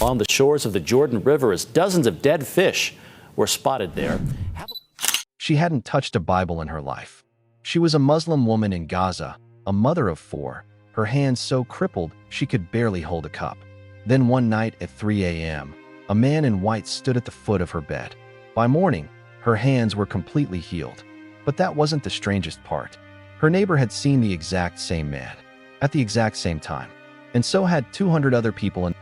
on the shores of the Jordan River as dozens of dead fish were spotted there. She hadn't touched a Bible in her life. She was a Muslim woman in Gaza, a mother of 4, her hands so crippled she could barely hold a cup. Then one night at 3 a.m., a man in white stood at the foot of her bed. By morning, her hands were completely healed. But that wasn't the strangest part. Her neighbor had seen the exact same man, at the exact same time, and so had 200 other people in.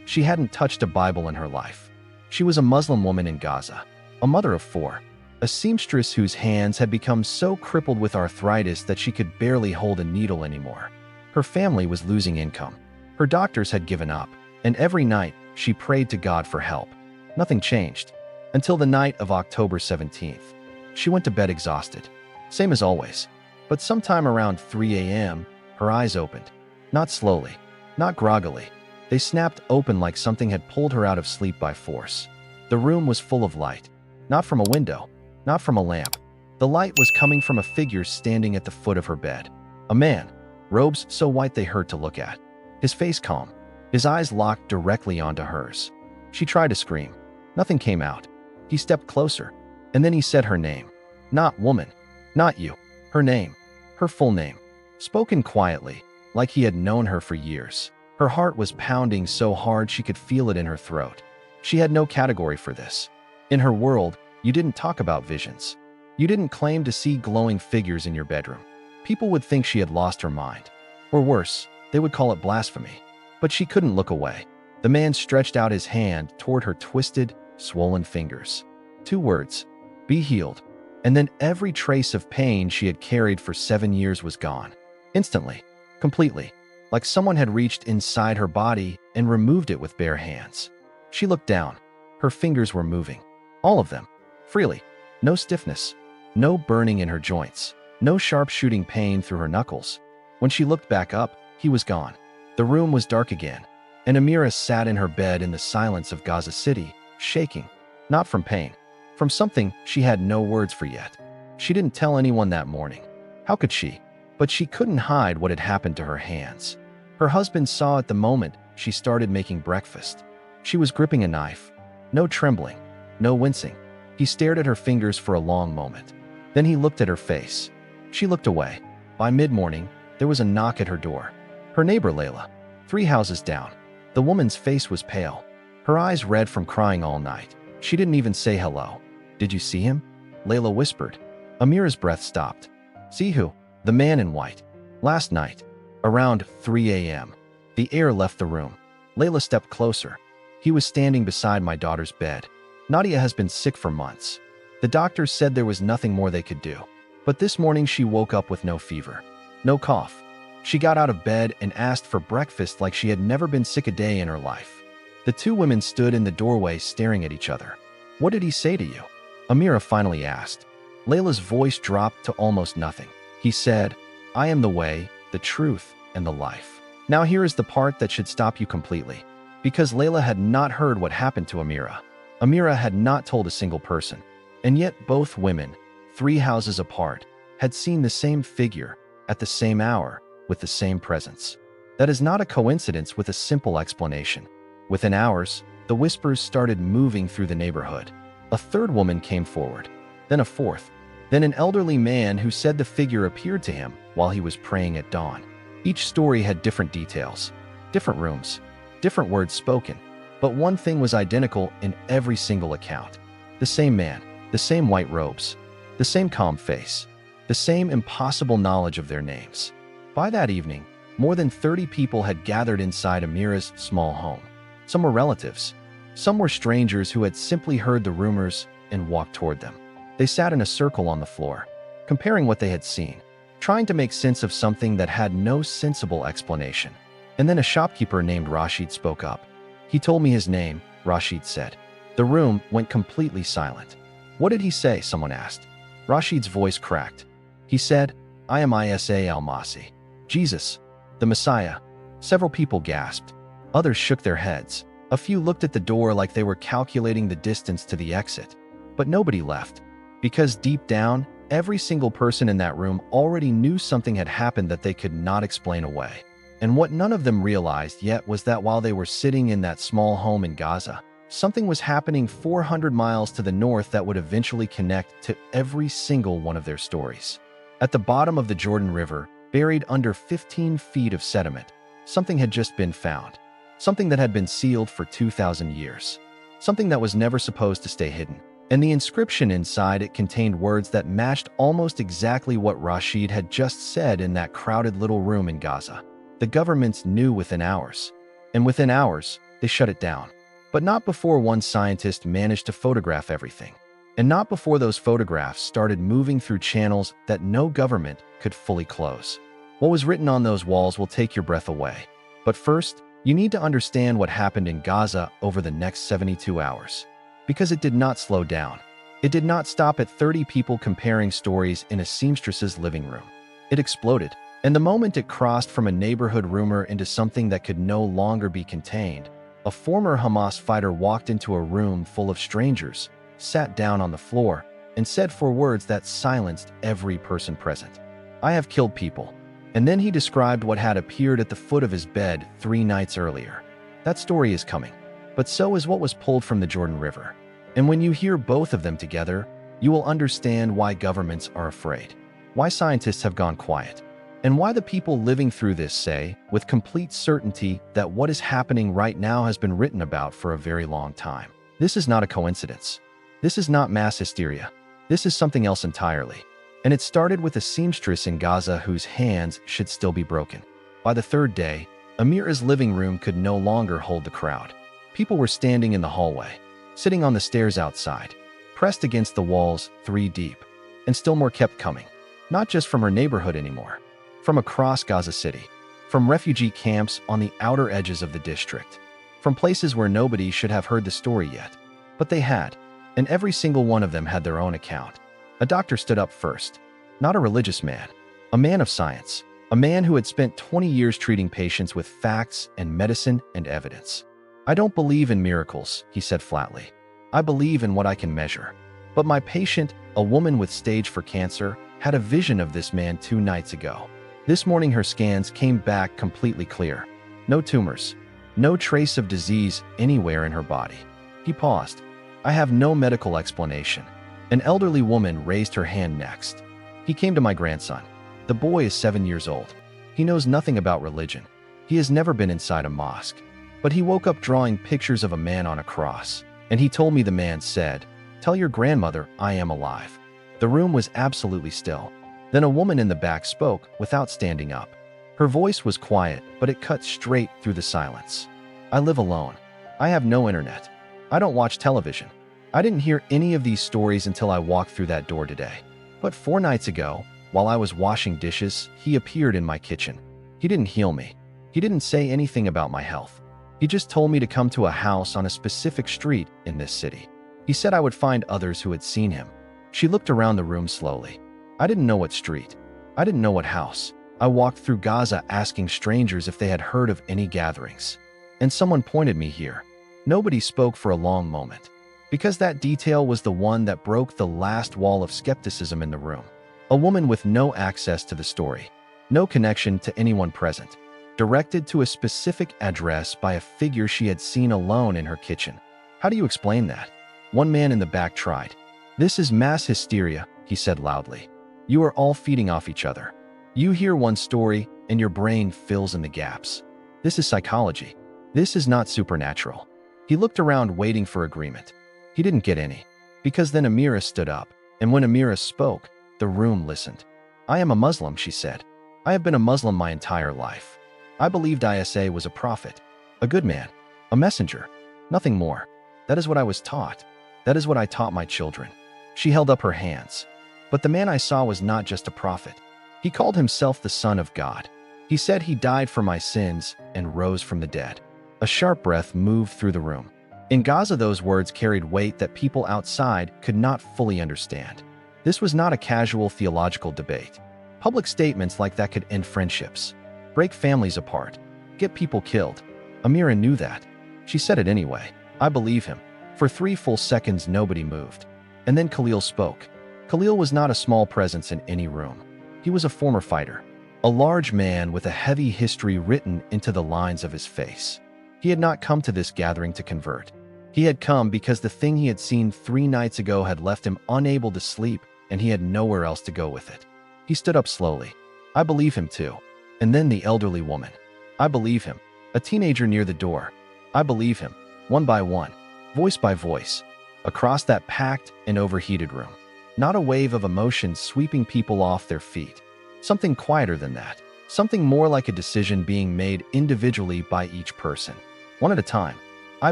She hadn't touched a Bible in her life. She was a Muslim woman in Gaza, a mother of 4, a seamstress whose hands had become so crippled with arthritis that she could barely hold a needle anymore. Her family was losing income. Her doctors had given up, and every night she prayed to God for help. Nothing changed, until the night of October 17th. She went to bed exhausted, same as always. But sometime around 3 a.m., her eyes opened. Not slowly, not groggily. They snapped open like something had pulled her out of sleep by force. The room was full of light. Not from a window, not from a lamp. The light was coming from a figure standing at the foot of her bed. A man, robes so white they hurt to look at. His face calm, his eyes locked directly onto hers. She tried to scream. Nothing came out. He stepped closer, and then he said her name. Not woman, not you. Her name, her full name, spoken quietly, like he had known her for years. Her heart was pounding so hard she could feel it in her throat. She had no category for this. In her world, you didn't talk about visions. You didn't claim to see glowing figures in your bedroom. People would think she had lost her mind. Or worse, they would call it blasphemy. But she couldn't look away. The man stretched out his hand toward her twisted, swollen fingers. 2 words, be healed. And then every trace of pain she had carried for 7 years was gone. Instantly, completely, like someone had reached inside her body and removed it with bare hands. She looked down. Her fingers were moving. All of them. Freely. No stiffness. No burning in her joints. No sharp shooting pain through her knuckles. When she looked back up, he was gone. The room was dark again, and Amira sat in her bed in the silence of Gaza City, shaking. Not from pain. From something she had no words for yet. She didn't tell anyone that morning. How could she? But she couldn't hide what had happened to her hands. Her husband saw at the moment she started making breakfast. She was gripping a knife. No trembling. No wincing. He stared at her fingers for a long moment. Then he looked at her face. She looked away. By mid-morning, there was a knock at her door. Her neighbor Layla, 3 houses down. The woman's face was pale. Her eyes red from crying all night. She didn't even say hello. Did you see him? Layla whispered. Amira's breath stopped. See who? The man in white. Last night, around 3 a.m., the air left the room. Layla stepped closer. He was standing beside my daughter's bed. Nadia has been sick for months. The doctors said there was nothing more they could do. But this morning she woke up with no fever, no cough. She got out of bed and asked for breakfast like she had never been sick a day in her life. The 2 women stood in the doorway staring at each other. What did he say to you? Amira finally asked. Layla's voice dropped to almost nothing. He said, I am the way, the truth, and the life. Now here is the part that should stop you completely. Because Layla had not heard what happened to Amira. Amira had not told a single person. And yet both women, 3 houses apart, had seen the same figure, at the same hour, with the same presence. That is not a coincidence with a simple explanation. Within hours, the whispers started moving through the neighborhood. A 3rd woman came forward, then a 4th, then an elderly man who said the figure appeared to him while he was praying at dawn. Each story had different details, different rooms, different words spoken, but one thing was identical in every single account. The same man, the same white robes, the same calm face, the same impossible knowledge of their names. By that evening, more than 30 people had gathered inside Amira's small home. Some were relatives. Some were strangers who had simply heard the rumors and walked toward them. They sat in a circle on the floor, comparing what they had seen, trying to make sense of something that had no sensible explanation. And then a shopkeeper named Rashid spoke up. He told me his name, Rashid said. The room went completely silent. What did he say? Someone asked. Rashid's voice cracked. He said, I am Isa al-Masih. Jesus, the Messiah. Several people gasped. Others shook their heads. A few looked at the door like they were calculating the distance to the exit. But nobody left. Because deep down, every single person in that room already knew something had happened that they could not explain away. And what none of them realized yet was that while they were sitting in that small home in Gaza, something was happening 400 miles to the north that would eventually connect to every single one of their stories. At the bottom of the Jordan River, buried under 15 feet of sediment, something had just been found. Something that had been sealed for 2,000 years. Something that was never supposed to stay hidden. And the inscription inside it contained words that matched almost exactly what Rashid had just said in that crowded little room in Gaza. The governments knew within hours. And within hours, they shut it down. But not before one scientist managed to photograph everything. And not before those photographs started moving through channels that no government could fully close. What was written on those walls will take your breath away. But first, you need to understand what happened in Gaza over the next 72 hours. Because it did not slow down. It did not stop at 30 people comparing stories in a seamstress's living room. It exploded. And the moment it crossed from a neighborhood rumor into something that could no longer be contained, a former Hamas fighter walked into a room full of strangers, sat down on the floor, and said 4 words that silenced every person present. "I have killed people." And then he described what had appeared at the foot of his bed 3 nights earlier. That story is coming. But so is what was pulled from the Jordan River. And when you hear both of them together, you will understand why governments are afraid, why scientists have gone quiet, and why the people living through this say, with complete certainty, that what is happening right now has been written about for a very long time. This is not a coincidence. This is not mass hysteria. This is something else entirely. And it started with a seamstress in Gaza whose hands should still be broken. By the 3rd day, Amira's living room could no longer hold the crowd. People were standing in the hallway, sitting on the stairs outside, pressed against the walls 3 deep. And still more kept coming. Not just from her neighborhood anymore. From across Gaza City. From refugee camps on the outer edges of the district. From places where nobody should have heard the story yet. But they had. And every single one of them had their own account. A doctor stood up first. Not a religious man. A man of science. A man who had spent 20 years treating patients with facts and medicine and evidence. "I don't believe in miracles," he said flatly. "I believe in what I can measure." But my patient, a woman with stage 4 cancer, had a vision of this man 2 nights ago. This morning her scans came back completely clear. No tumors. No trace of disease anywhere in her body. He paused. "I have no medical explanation." An elderly woman raised her hand next. "He came to my grandson. The boy is 7 years old. He knows nothing about religion. He has never been inside a mosque. But he woke up drawing pictures of a man on a cross. And he told me the man said, 'Tell your grandmother I am alive.'" The room was absolutely still. Then a woman in the back spoke without standing up. Her voice was quiet, but it cut straight through the silence. "I live alone. I have no internet. I don't watch television. I didn't hear any of these stories until I walked through that door today. But 4 nights ago, while I was washing dishes, he appeared in my kitchen. He didn't heal me. He didn't say anything about my health. He just told me to come to a house on a specific street in this city. He said I would find others who had seen him." She looked around the room slowly. "I didn't know what street. I didn't know what house. I walked through Gaza asking strangers if they had heard of any gatherings. And someone pointed me here." Nobody spoke for a long moment. Because that detail was the one that broke the last wall of skepticism in the room. A woman with no access to the story. No connection to anyone present. Directed to a specific address by a figure she had seen alone in her kitchen. How do you explain that? One man in the back tried. "This is mass hysteria," he said loudly. "You are all feeding off each other. You hear one story, and your brain fills in the gaps. This is psychology. This is not supernatural." He looked around waiting for agreement. He didn't get any. Because then Amira stood up, and when Amira spoke, the room listened. "I am a Muslim," she said. "I have been a Muslim my entire life. I believed Isa was a prophet, a good man, a messenger, nothing more. That is what I was taught. That is what I taught my children." She held up her hands. "But the man I saw was not just a prophet. He called himself the Son of God. He said he died for my sins and rose from the dead." A sharp breath moved through the room. In Gaza, those words carried weight that people outside could not fully understand. This was not a casual theological debate. Public statements like that could end friendships, break families apart, get people killed. Amira knew that. She said it anyway. "I believe him." For 3 full seconds, nobody moved. And then Khalil spoke. Khalil was not a small presence in any room. He was a former fighter. A large man with a heavy history written into the lines of his face. He had not come to this gathering to convert. He had come because the thing he had seen 3 nights ago had left him unable to sleep, and he had nowhere else to go with it. He stood up slowly. I believe him too. And then the elderly woman. I believe him. A teenager near the door. I believe him. One by one, voice by voice, across that packed and overheated room. Not a wave of emotion sweeping people off their feet. Something quieter than that. Something more like a decision being made individually by each person. One at a time. I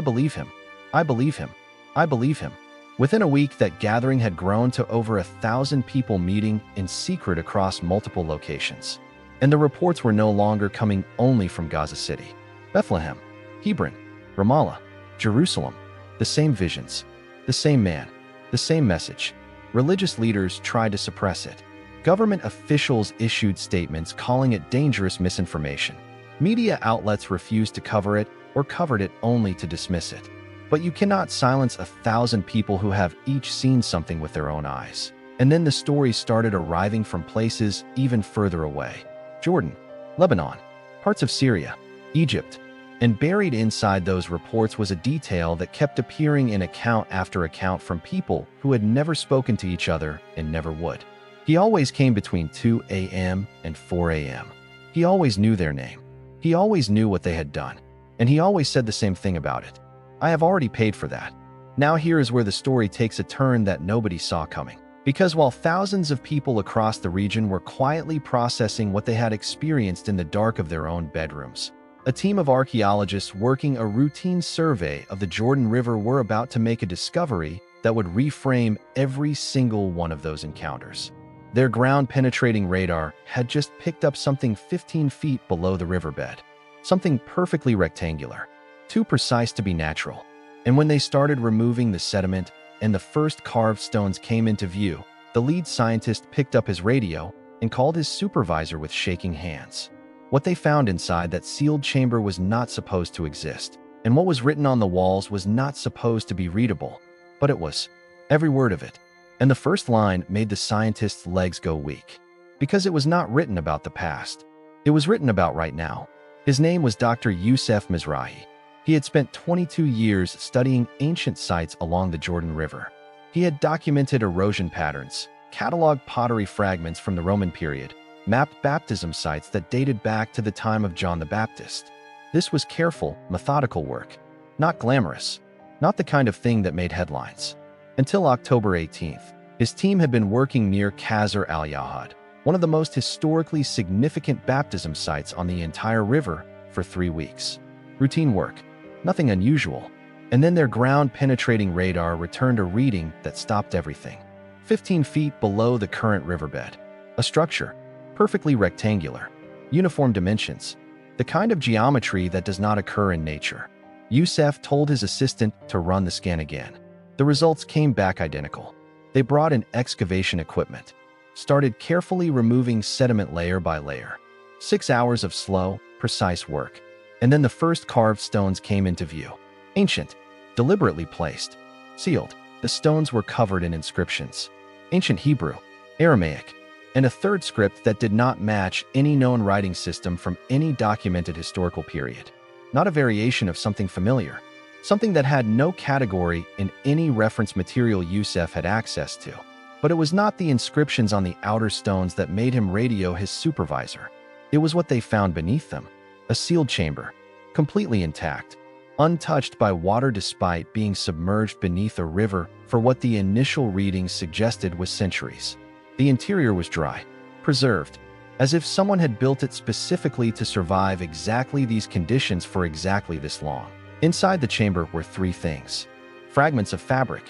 believe him. I believe him. I believe him. Within a week, that gathering had grown to over 1,000 people meeting in secret across multiple locations. And the reports were no longer coming only from Gaza City. Bethlehem, Hebron, Ramallah, Jerusalem. The same visions. The same man. The same message. Religious leaders tried to suppress it. Government officials issued statements calling it dangerous misinformation. Media outlets refused to cover it or covered it only to dismiss it. But you cannot silence 1,000 people who have each seen something with their own eyes. And then the stories started arriving from places even further away. Jordan, Lebanon, parts of Syria, Egypt. And buried inside those reports was a detail that kept appearing in account after account from people who had never spoken to each other and never would. He always came between 2 a.m. and 4 a.m. He always knew their name. He always knew what they had done. And he always said the same thing about it. I have already paid for that. Now here is where the story takes a turn that nobody saw coming. Because while thousands of people across the region were quietly processing what they had experienced in the dark of their own bedrooms, a team of archaeologists working a routine survey of the Jordan River were about to make a discovery that would reframe every single one of those encounters. Their ground-penetrating radar had just picked up something 15 feet below the riverbed. Something perfectly rectangular, too precise to be natural. And when they started removing the sediment and the first carved stones came into view, the lead scientist picked up his radio and called his supervisor with shaking hands. What they found inside that sealed chamber was not supposed to exist, and what was written on the walls was not supposed to be readable, but it was. Every word of it. And the first line made the scientist's legs go weak. Because it was not written about the past. It was written about right now. His name was Dr. Youssef Mizrahi. He had spent 22 years studying ancient sites along the Jordan River. He had documented erosion patterns, cataloged pottery fragments from the Roman period, mapped baptism sites that dated back to the time of John the Baptist. This was careful, methodical work. Not glamorous. Not the kind of thing that made headlines. Until October 18th, his team had been working near Qasr al-Yahud, one of the most historically significant baptism sites on the entire river, for 3 weeks. Routine work. Nothing unusual. And then their ground-penetrating radar returned a reading that stopped everything. 15 feet below the current riverbed. A structure. Perfectly rectangular. Uniform dimensions. The kind of geometry that does not occur in nature. Youssef told his assistant to run the scan again. The results came back identical. They brought in excavation equipment. Started carefully removing sediment layer by layer. 6 hours of slow, precise work. And then the first carved stones came into view. Ancient, deliberately placed, sealed. The stones were covered in inscriptions. Ancient Hebrew, Aramaic, and a third script that did not match any known writing system from any documented historical period. Not a variation of something familiar. Something that had no category in any reference material Youssef had access to. But it was not the inscriptions on the outer stones that made him radio his supervisor. It was what they found beneath them. A sealed chamber, completely intact, untouched by water despite being submerged beneath a river for what the initial readings suggested was centuries. The interior was dry, preserved, as if someone had built it specifically to survive exactly these conditions for exactly this long. Inside the chamber were 3 things: fragments of fabric,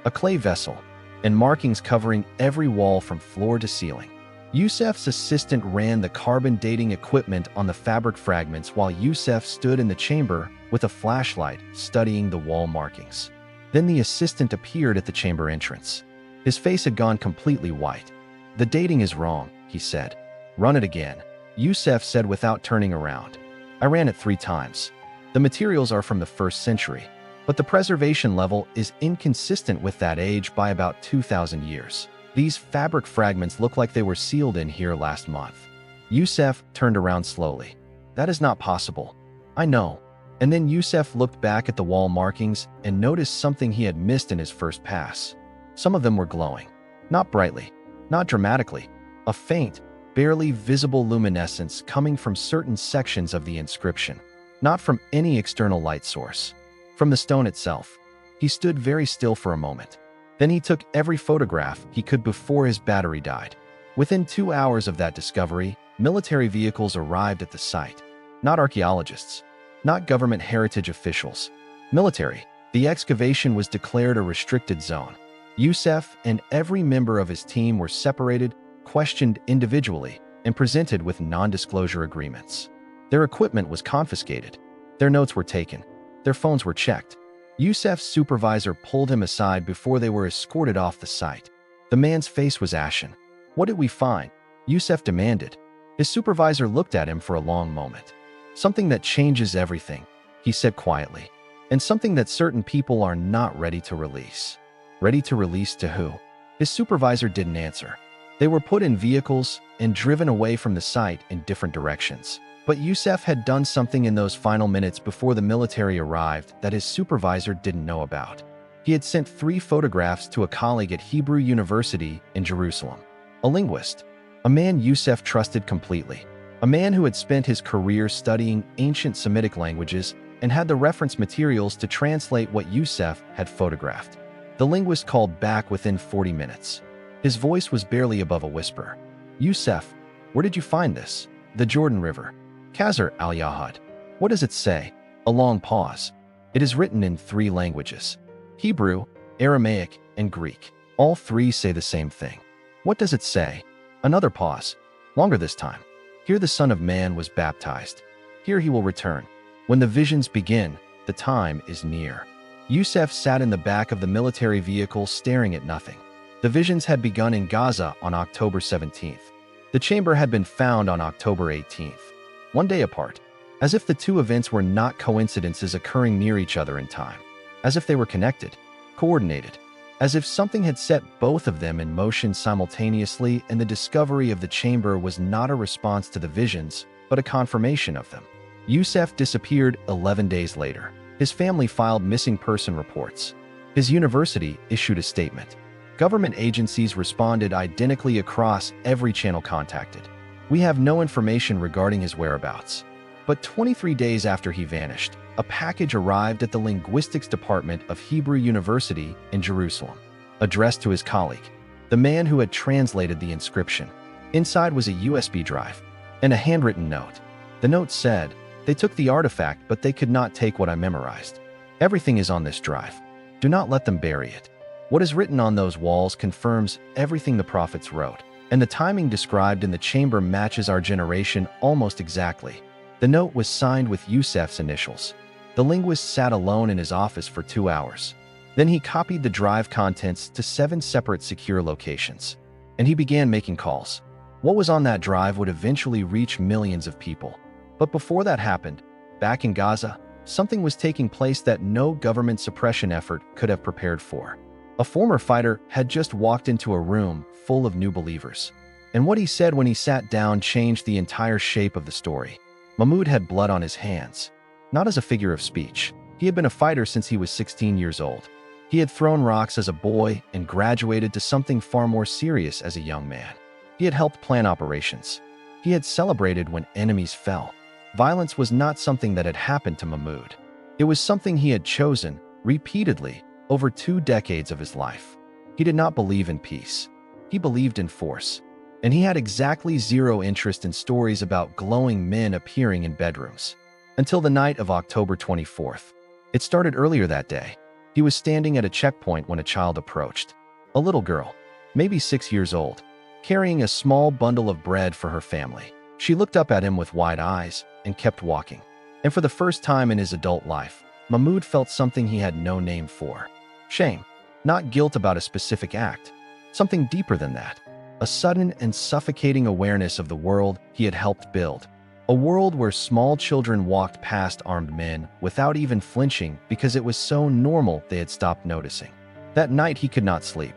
a clay vessel, and markings covering every wall from floor to ceiling. Youssef's assistant ran the carbon dating equipment on the fabric fragments while Youssef stood in the chamber with a flashlight studying the wall markings. Then the assistant appeared at the chamber entrance. His face had gone completely white. "The dating is wrong," he said. "Run it again," Youssef said without turning around. "I ran it 3 times. The materials are from the 1st century, but the preservation level is inconsistent with that age by about 2,000 years. These fabric fragments look like they were sealed in here last month." Yusef turned around slowly. That is not possible. I know. And then Yusef looked back at the wall markings and noticed something he had missed in his first pass. Some of them were glowing. Not brightly, not dramatically. A faint, barely visible luminescence coming from certain sections of the inscription, not from any external light source. From the stone itself. He stood very still for a moment. Then he took every photograph he could before his battery died. Within 2 hours of that discovery, military vehicles arrived at the site. Not archaeologists. Not government heritage officials. Military. The excavation was declared a restricted zone. Yusef and every member of his team were separated, questioned individually, and presented with non-disclosure agreements. Their equipment was confiscated. Their notes were taken. Their phones were checked. Yusef's supervisor pulled him aside before they were escorted off the site. The man's face was ashen. What did we find? Yusef demanded. His supervisor looked at him for a long moment. Something that changes everything, he said quietly, and something that certain people are not ready to release. Ready to release to who? His supervisor didn't answer. They were put in vehicles and driven away from the site in different directions. But Yusef had done something in those final minutes before the military arrived that his supervisor didn't know about. He had sent 3 photographs to a colleague at Hebrew University in Jerusalem. A linguist. A man Yusef trusted completely. A man who had spent his career studying ancient Semitic languages and had the reference materials to translate what Yusef had photographed. The linguist called back within 40 minutes. His voice was barely above a whisper. Yusef, where did you find this? The Jordan River. Khazar al-Yahud. What does it say? A long pause. It is written in 3 languages. Hebrew, Aramaic, and Greek. All 3 say the same thing. What does it say? Another pause. Longer this time. Here the Son of Man was baptized. Here he will return. When the visions begin, the time is near. Yusef sat in the back of the military vehicle staring at nothing. The visions had begun in Gaza on October 17th. The chamber had been found on October 18th. One day apart. As if the 2 events were not coincidences occurring near each other in time. As if they were connected, coordinated. As if something had set both of them in motion simultaneously, and the discovery of the chamber was not a response to the visions, but a confirmation of them. Yusef disappeared 11 days later. His family filed missing person reports. His university issued a statement. Government agencies responded identically across every channel contacted. We have no information regarding his whereabouts. But 23 days after he vanished, a package arrived at the linguistics department of Hebrew University in Jerusalem, addressed to his colleague, the man who had translated the inscription. Inside was a USB drive and a handwritten note. The note said, "They took the artifact, but they could not take what I memorized. Everything is on this drive. Do not let them bury it." What is written on those walls confirms everything the prophets wrote, and the timing described in the chamber matches our generation almost exactly. The note was signed with Yusef's initials. The linguist sat alone in his office for 2 hours. Then he copied the drive contents to 7 separate secure locations. And he began making calls. What was on that drive would eventually reach millions of people. But before that happened, back in Gaza, something was taking place that no government suppression effort could have prepared for. A former fighter had just walked into a room full of new believers. And what he said when he sat down changed the entire shape of the story. Mahmoud had blood on his hands. Not as a figure of speech. He had been a fighter since he was 16 years old. He had thrown rocks as a boy and graduated to something far more serious as a young man. He had helped plan operations. He had celebrated when enemies fell. Violence was not something that had happened to Mahmoud. It was something he had chosen, repeatedly, over 2 decades of his life. He did not believe in peace. He believed in force. And he had exactly 0 interest in stories about glowing men appearing in bedrooms. Until the night of October 24th. It started earlier that day. He was standing at a checkpoint when a child approached. A little girl, maybe 6 years old, carrying a small bundle of bread for her family. She looked up at him with wide eyes and kept walking. And for the first time in his adult life, Mahmoud felt something he had no name for. Shame. Not guilt about a specific act. Something deeper than that. A sudden and suffocating awareness of the world he had helped build. A world where small children walked past armed men without even flinching because it was so normal they had stopped noticing. That night he could not sleep.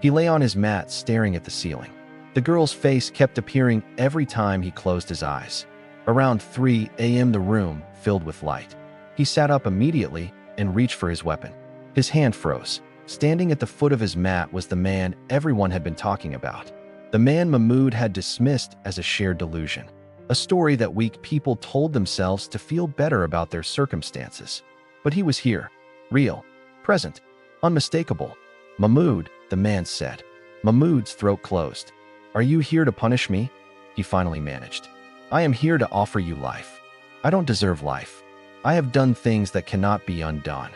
He lay on his mat staring at the ceiling. The girl's face kept appearing every time he closed his eyes. Around 3 a.m. the room filled with light. He sat up immediately and reached for his weapon. His hand froze. Standing at the foot of his mat was the man everyone had been talking about. The man Mahmoud had dismissed as a shared delusion. A story that weak people told themselves to feel better about their circumstances. But he was here, real, present, unmistakable. "Mahmoud," the man said. Mahmoud's throat closed. "Are you here to punish me?" He finally managed. "I am here to offer you life. I don't deserve life. I have done things that cannot be undone.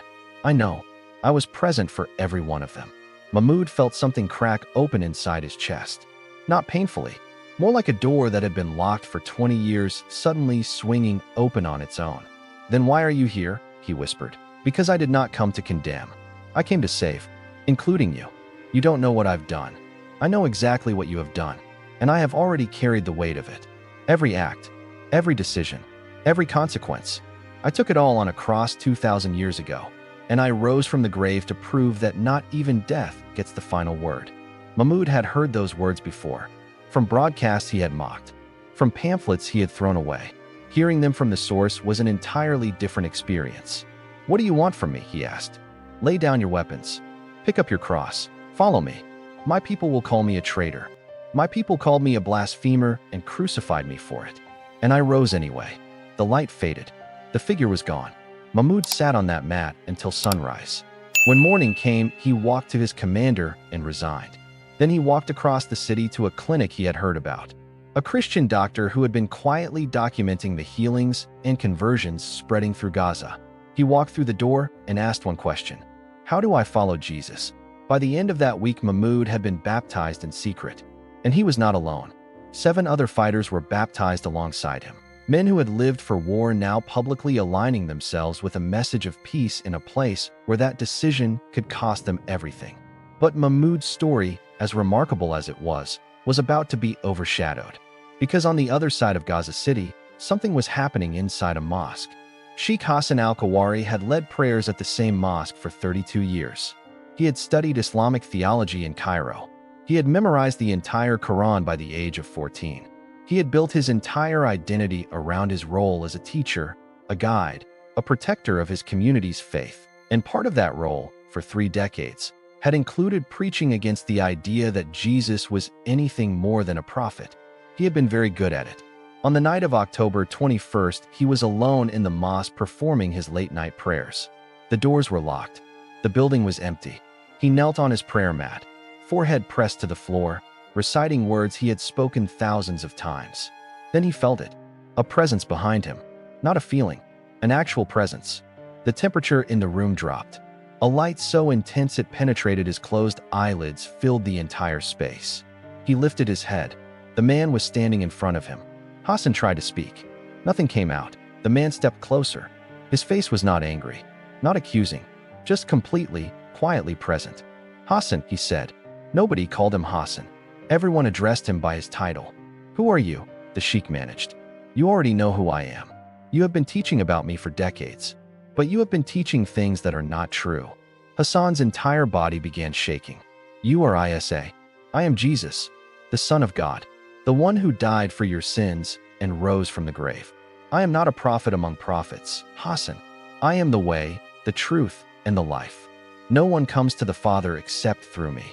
I know. I was present for every one of them." Mahmoud felt something crack open inside his chest. Not painfully, more like a door that had been locked for 20 years suddenly swinging open on its own. "Then why are you here?" he whispered. "Because I did not come to condemn. I came to save, including you. You don't know what I've done. I know exactly what you have done, and I have already carried the weight of it. Every act, every decision, every consequence. I took it all on a cross 2,000 years ago, and I rose from the grave to prove that not even death gets the final word." Mahmoud had heard those words before. From broadcasts he had mocked, from pamphlets he had thrown away. Hearing them from the source was an entirely different experience. "What do you want from me?" he asked. "Lay down your weapons. Pick up your cross. Follow me. My people will call me a traitor. My people called me a blasphemer and crucified me for it. And I rose anyway." The light faded. The figure was gone. Mahmoud sat on that mat until sunrise. When morning came, he walked to his commander and resigned. Then he walked across the city to a clinic he had heard about. A Christian doctor who had been quietly documenting the healings and conversions spreading through Gaza. He walked through the door and asked one question: "How do I follow Jesus?" By the end of that week, Mahmoud had been baptized in secret. And he was not alone. 7 other fighters were baptized alongside him. Men who had lived for war now publicly aligning themselves with a message of peace in a place where that decision could cost them everything. But Mahmoud's story, as remarkable as it was about to be overshadowed. Because on the other side of Gaza City, something was happening inside a mosque. Sheikh Hassan al-Kawari had led prayers at the same mosque for 32 years. He had studied Islamic theology in Cairo. He had memorized the entire Quran by the age of 14. He had built his entire identity around his role as a teacher, a guide, a protector of his community's faith. And part of that role, for 3 decades, had included preaching against the idea that Jesus was anything more than a prophet. He had been very good at it. On the night of October 21st, he was alone in the mosque performing his late-night prayers. The doors were locked. The building was empty. He knelt on his prayer mat, forehead pressed to the floor, reciting words he had spoken thousands of times. Then he felt it, a presence behind him. Not a feeling, an actual presence. The temperature in the room dropped. A light so intense it penetrated his closed eyelids filled the entire space. He lifted his head. The man was standing in front of him. Hassan tried to speak. Nothing came out. The man stepped closer. His face was not angry, not accusing, just completely, quietly present. "Hassan," he said. Nobody called him Hassan. Everyone addressed him by his title. "Who are you?" the sheikh managed. "You already know who I am. You have been teaching about me for decades. But you have been teaching things that are not true." Hassan's entire body began shaking. "You are Isa. I am Jesus, the Son of God, the one who died for your sins and rose from the grave. I am not a prophet among prophets, Hassan. I am the way, the truth, and the life. No one comes to the Father except through me."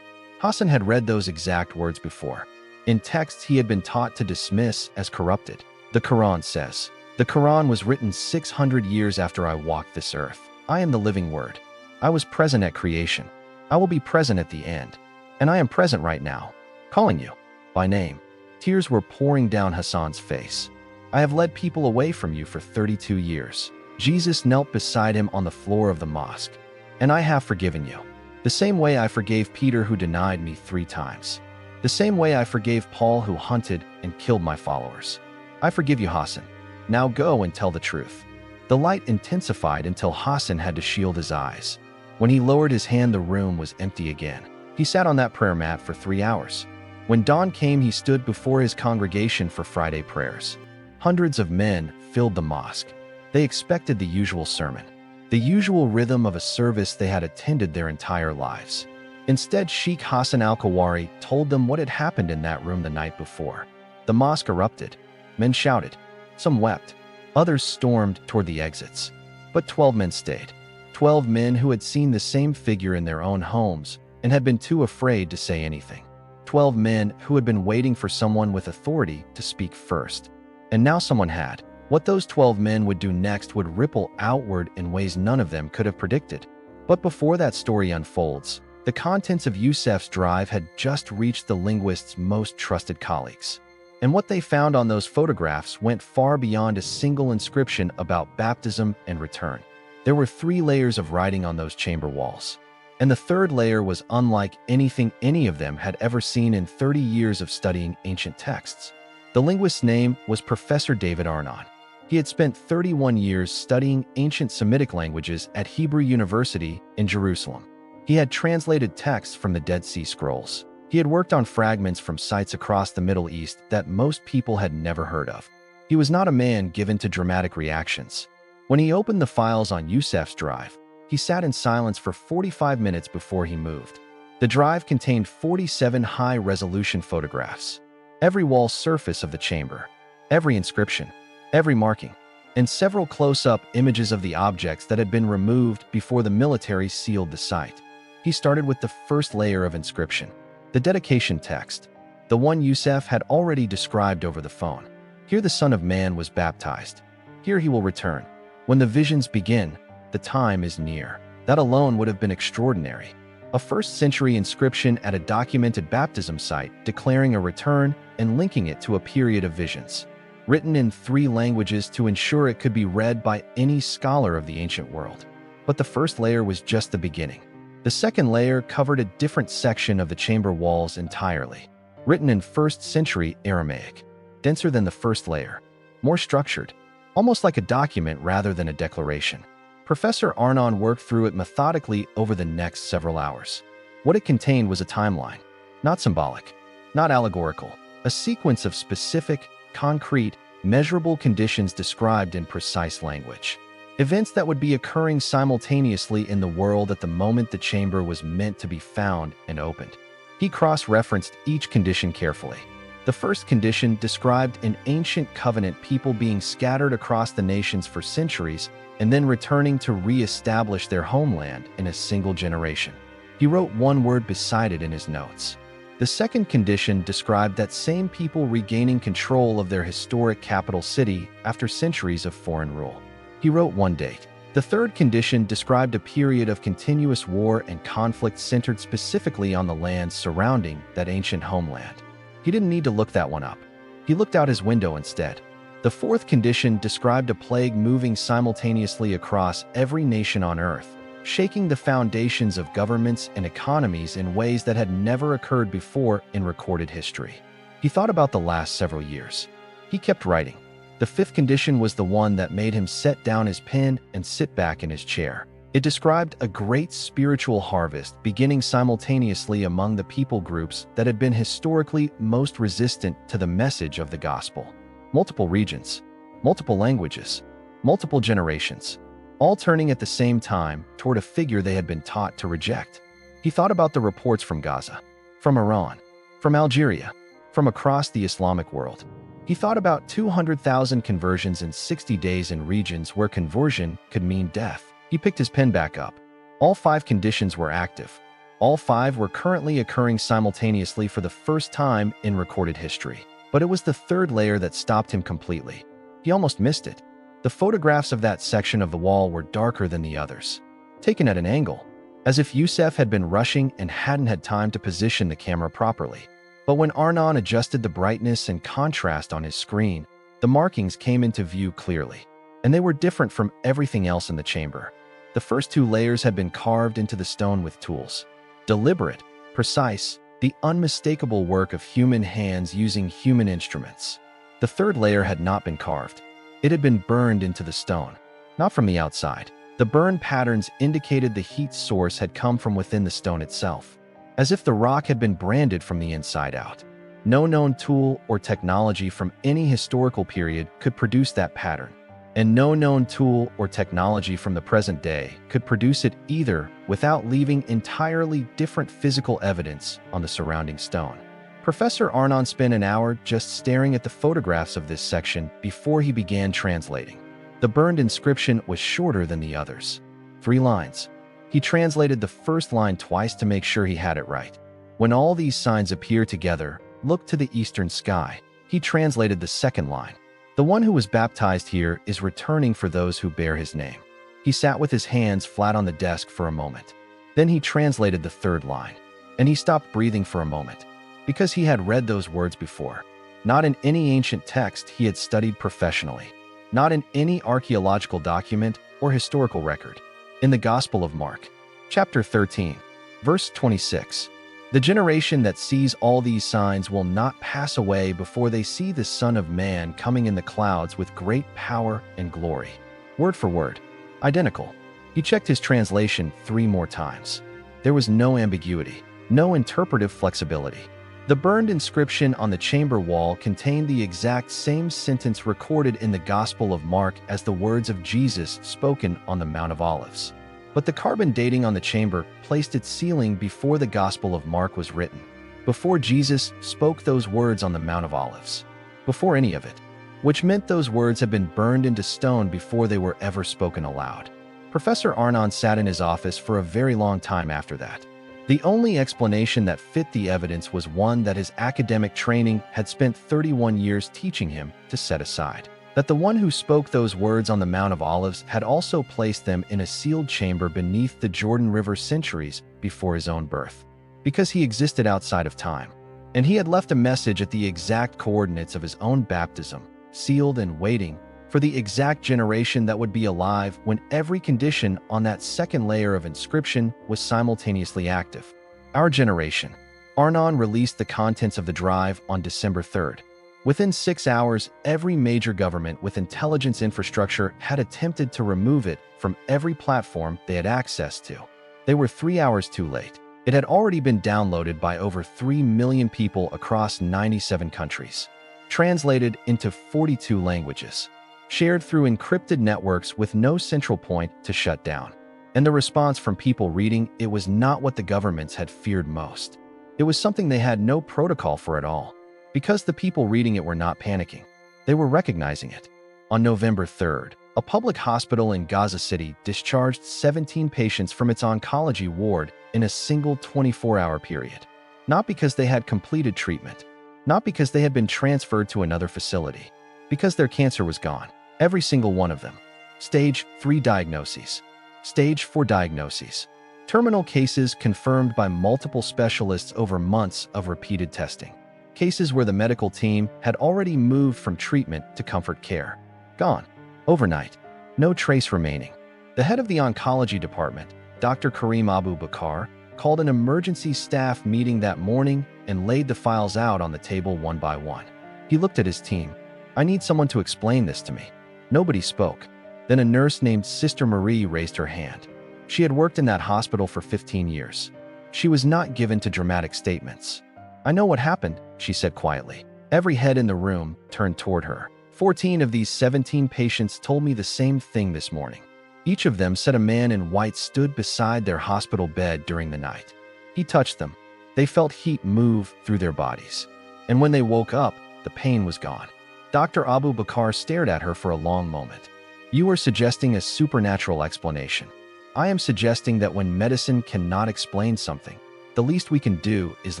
Hassan had read those exact words before, in texts he had been taught to dismiss as corrupted. The Quran says, "The Quran was written 600 years after I walked this earth. I am the living word. I was present at creation. I will be present at the end. And I am present right now, calling you by name." Tears were pouring down Hassan's face. "I have led people away from you for 32 years. Jesus knelt beside him on the floor of the mosque. "And I have forgiven you. The same way I forgave Peter who denied me 3 times. The same way I forgave Paul who hunted and killed my followers. I forgive you, Hassan. Now go and tell the truth." The light intensified until Hassan had to shield his eyes. When he lowered his hand, the room was empty again. He sat on that prayer mat for 3 hours. When dawn came, he stood before his congregation for Friday prayers. Hundreds of men filled the mosque. They expected the usual sermon, the usual rhythm of a service they had attended their entire lives. Instead, Sheikh Hassan al-Khawari told them what had happened in that room the night before. The mosque erupted. Men shouted. Some wept. Others stormed toward the exits. But 12 men stayed. 12 men who had seen the same figure in their own homes and had been too afraid to say anything. 12 men who had been waiting for someone with authority to speak first. And now someone had. What those 12 men would do next would ripple outward in ways none of them could have predicted. But before that story unfolds, the contents of Yusef's drive had just reached the linguist's most trusted colleagues. And what they found on those photographs went far beyond a single inscription about baptism and return. There were 3 layers of writing on those chamber walls. And the third layer was unlike anything any of them had ever seen in 30 years of studying ancient texts. The linguist's name was Professor David Arnon. He had spent 31 years studying ancient Semitic languages at Hebrew University in Jerusalem. He had translated texts from the Dead Sea Scrolls. He had worked on fragments from sites across the Middle East that most people had never heard of. He was not a man given to dramatic reactions. When he opened the files on Yusef's drive, he sat in silence for 45 minutes before he moved. The drive contained 47 high-resolution photographs. Every wall surface of the chamber, every inscription, every marking, and several close-up images of the objects that had been removed before the military sealed the site. He started with the first layer of inscription, the dedication text, the one Yusef had already described over the phone. Here the Son of Man was baptized. Here he will return. When the visions begin, the time is near. That alone would have been extraordinary. A first-century inscription at a documented baptism site declaring a return and linking it to a period of visions. Written in 3 languages to ensure it could be read by any scholar of the ancient world. But the first layer was just the beginning. The second layer covered a different section of the chamber walls entirely. Written in 1st century Aramaic. Denser than the first layer. More structured. Almost like a document rather than a declaration. Professor Arnon worked through it methodically over the next several hours. What it contained was a timeline. Not symbolic. Not allegorical. A sequence of specific, concrete, measurable conditions described in precise language. Events that would be occurring simultaneously in the world at the moment the chamber was meant to be found and opened. He cross-referenced each condition carefully. The first condition described an ancient covenant people being scattered across the nations for centuries and then returning to re-establish their homeland in a single generation. He wrote one word beside it in his notes. The second condition described that same people regaining control of their historic capital city after centuries of foreign rule. He wrote one date. The third condition described a period of continuous war and conflict centered specifically on the lands surrounding that ancient homeland. He didn't need to look that one up. He looked out his window instead. The fourth condition described a plague moving simultaneously across every nation on earth, shaking the foundations of governments and economies in ways that had never occurred before in recorded history. He thought about the last several years. He kept writing. The fifth condition was the one that made him set down his pen and sit back in his chair. It described a great spiritual harvest beginning simultaneously among the people groups that had been historically most resistant to the message of the gospel. Multiple regions, multiple languages, multiple generations, all turning at the same time toward a figure they had been taught to reject. He thought about the reports from Gaza, from Iran, from Algeria, from across the Islamic world. He thought about 200,000 conversions in 60 days in regions where conversion could mean death. He picked his pen back up. All 5 conditions were active. All 5 were currently occurring simultaneously for the first time in recorded history. But it was the third layer that stopped him completely. He almost missed it. The photographs of that section of the wall were darker than the others, taken at an angle, as if Yusef had been rushing and hadn't had time to position the camera properly. But when Arnon adjusted the brightness and contrast on his screen, the markings came into view clearly, and they were different from everything else in the chamber. The first 2 layers had been carved into the stone with tools. Deliberate, precise, the unmistakable work of human hands using human instruments. The third layer had not been carved. It had been burned into the stone, not from the outside. The burn patterns indicated the heat source had come from within the stone itself, as if the rock had been branded from the inside out. No known tool or technology from any historical period could produce that pattern. and no known tool or technology from the present day could produce it either without leaving entirely different physical evidence on the surrounding stone. Professor Arnon spent an hour just staring at the photographs of this section before he began translating. The burned inscription was shorter than the others. 3 lines. He translated the first line twice to make sure he had it right. When all these signs appear together, look to the eastern sky. He translated the second line. The one who was baptized here is returning for those who bear his name. He sat with his hands flat on the desk for a moment. Then he translated the third line, and he stopped breathing for a moment, because he had read those words before. Not in any ancient text he had studied professionally. Not in any archaeological document or historical record. In the Gospel of Mark, chapter 13, verse 26, "The generation that sees all these signs will not pass away before they see the Son of Man coming in the clouds with great power and glory." Word for word, identical. He checked his translation 3 more times. There was no ambiguity, no interpretive flexibility. The burned inscription on the chamber wall contained the exact same sentence recorded in the Gospel of Mark as the words of Jesus spoken on the Mount of Olives. But the carbon dating on the chamber placed its sealing before the Gospel of Mark was written, before Jesus spoke those words on the Mount of Olives, before any of it, which meant those words had been burned into stone before they were ever spoken aloud. Professor Arnon sat in his office for a very long time after that. The only explanation that fit the evidence was one that his academic training had spent 31 years teaching him to set aside. That the one who spoke those words on the Mount of Olives had also placed them in a sealed chamber beneath the Jordan River centuries before his own birth. Because he existed outside of time, and he had left a message at the exact coordinates of his own baptism, sealed and waiting for the exact generation that would be alive when every condition on that second layer of inscription was simultaneously active. Our generation. Arnon released the contents of the drive on December 3rd. Within 6 hours, every major government with intelligence infrastructure had attempted to remove it from every platform they had access to. They were 3 hours too late. It had already been downloaded by over 3 million people across 97 countries, translated into 42 languages, shared through encrypted networks with no central point to shut down. And the response from people reading it was not what the governments had feared most. It was something they had no protocol for at all. Because the people reading it were not panicking, they were recognizing it. On November 3rd, a public hospital in Gaza City discharged 17 patients from its oncology ward in a single 24-hour period. Not because they had completed treatment, not because they had been transferred to another facility, because their cancer was gone. Every single one of them. Stage 3 diagnoses. Stage 4 diagnoses. Terminal cases confirmed by multiple specialists over months of repeated testing. Cases where the medical team had already moved from treatment to comfort care. Gone. Overnight. No trace remaining. The head of the oncology department, Dr. Karim Abu Bakr, called an emergency staff meeting that morning and laid the files out on the table one by one. He looked at his team. "I need someone to explain this to me." Nobody spoke. Then a nurse named Sister Marie raised her hand. She had worked in that hospital for 15 years. She was not given to dramatic statements. "I know what happened," she said quietly. Every head in the room turned toward her. 14 of these 17 patients told me the same thing this morning. Each of them said a man in white stood beside their hospital bed during the night. He touched them. They felt heat move through their bodies. And when they woke up, the pain was gone. Dr. Abu Bakr stared at her for a long moment. "You are suggesting a supernatural explanation. I am suggesting that when medicine cannot explain something, the least we can do is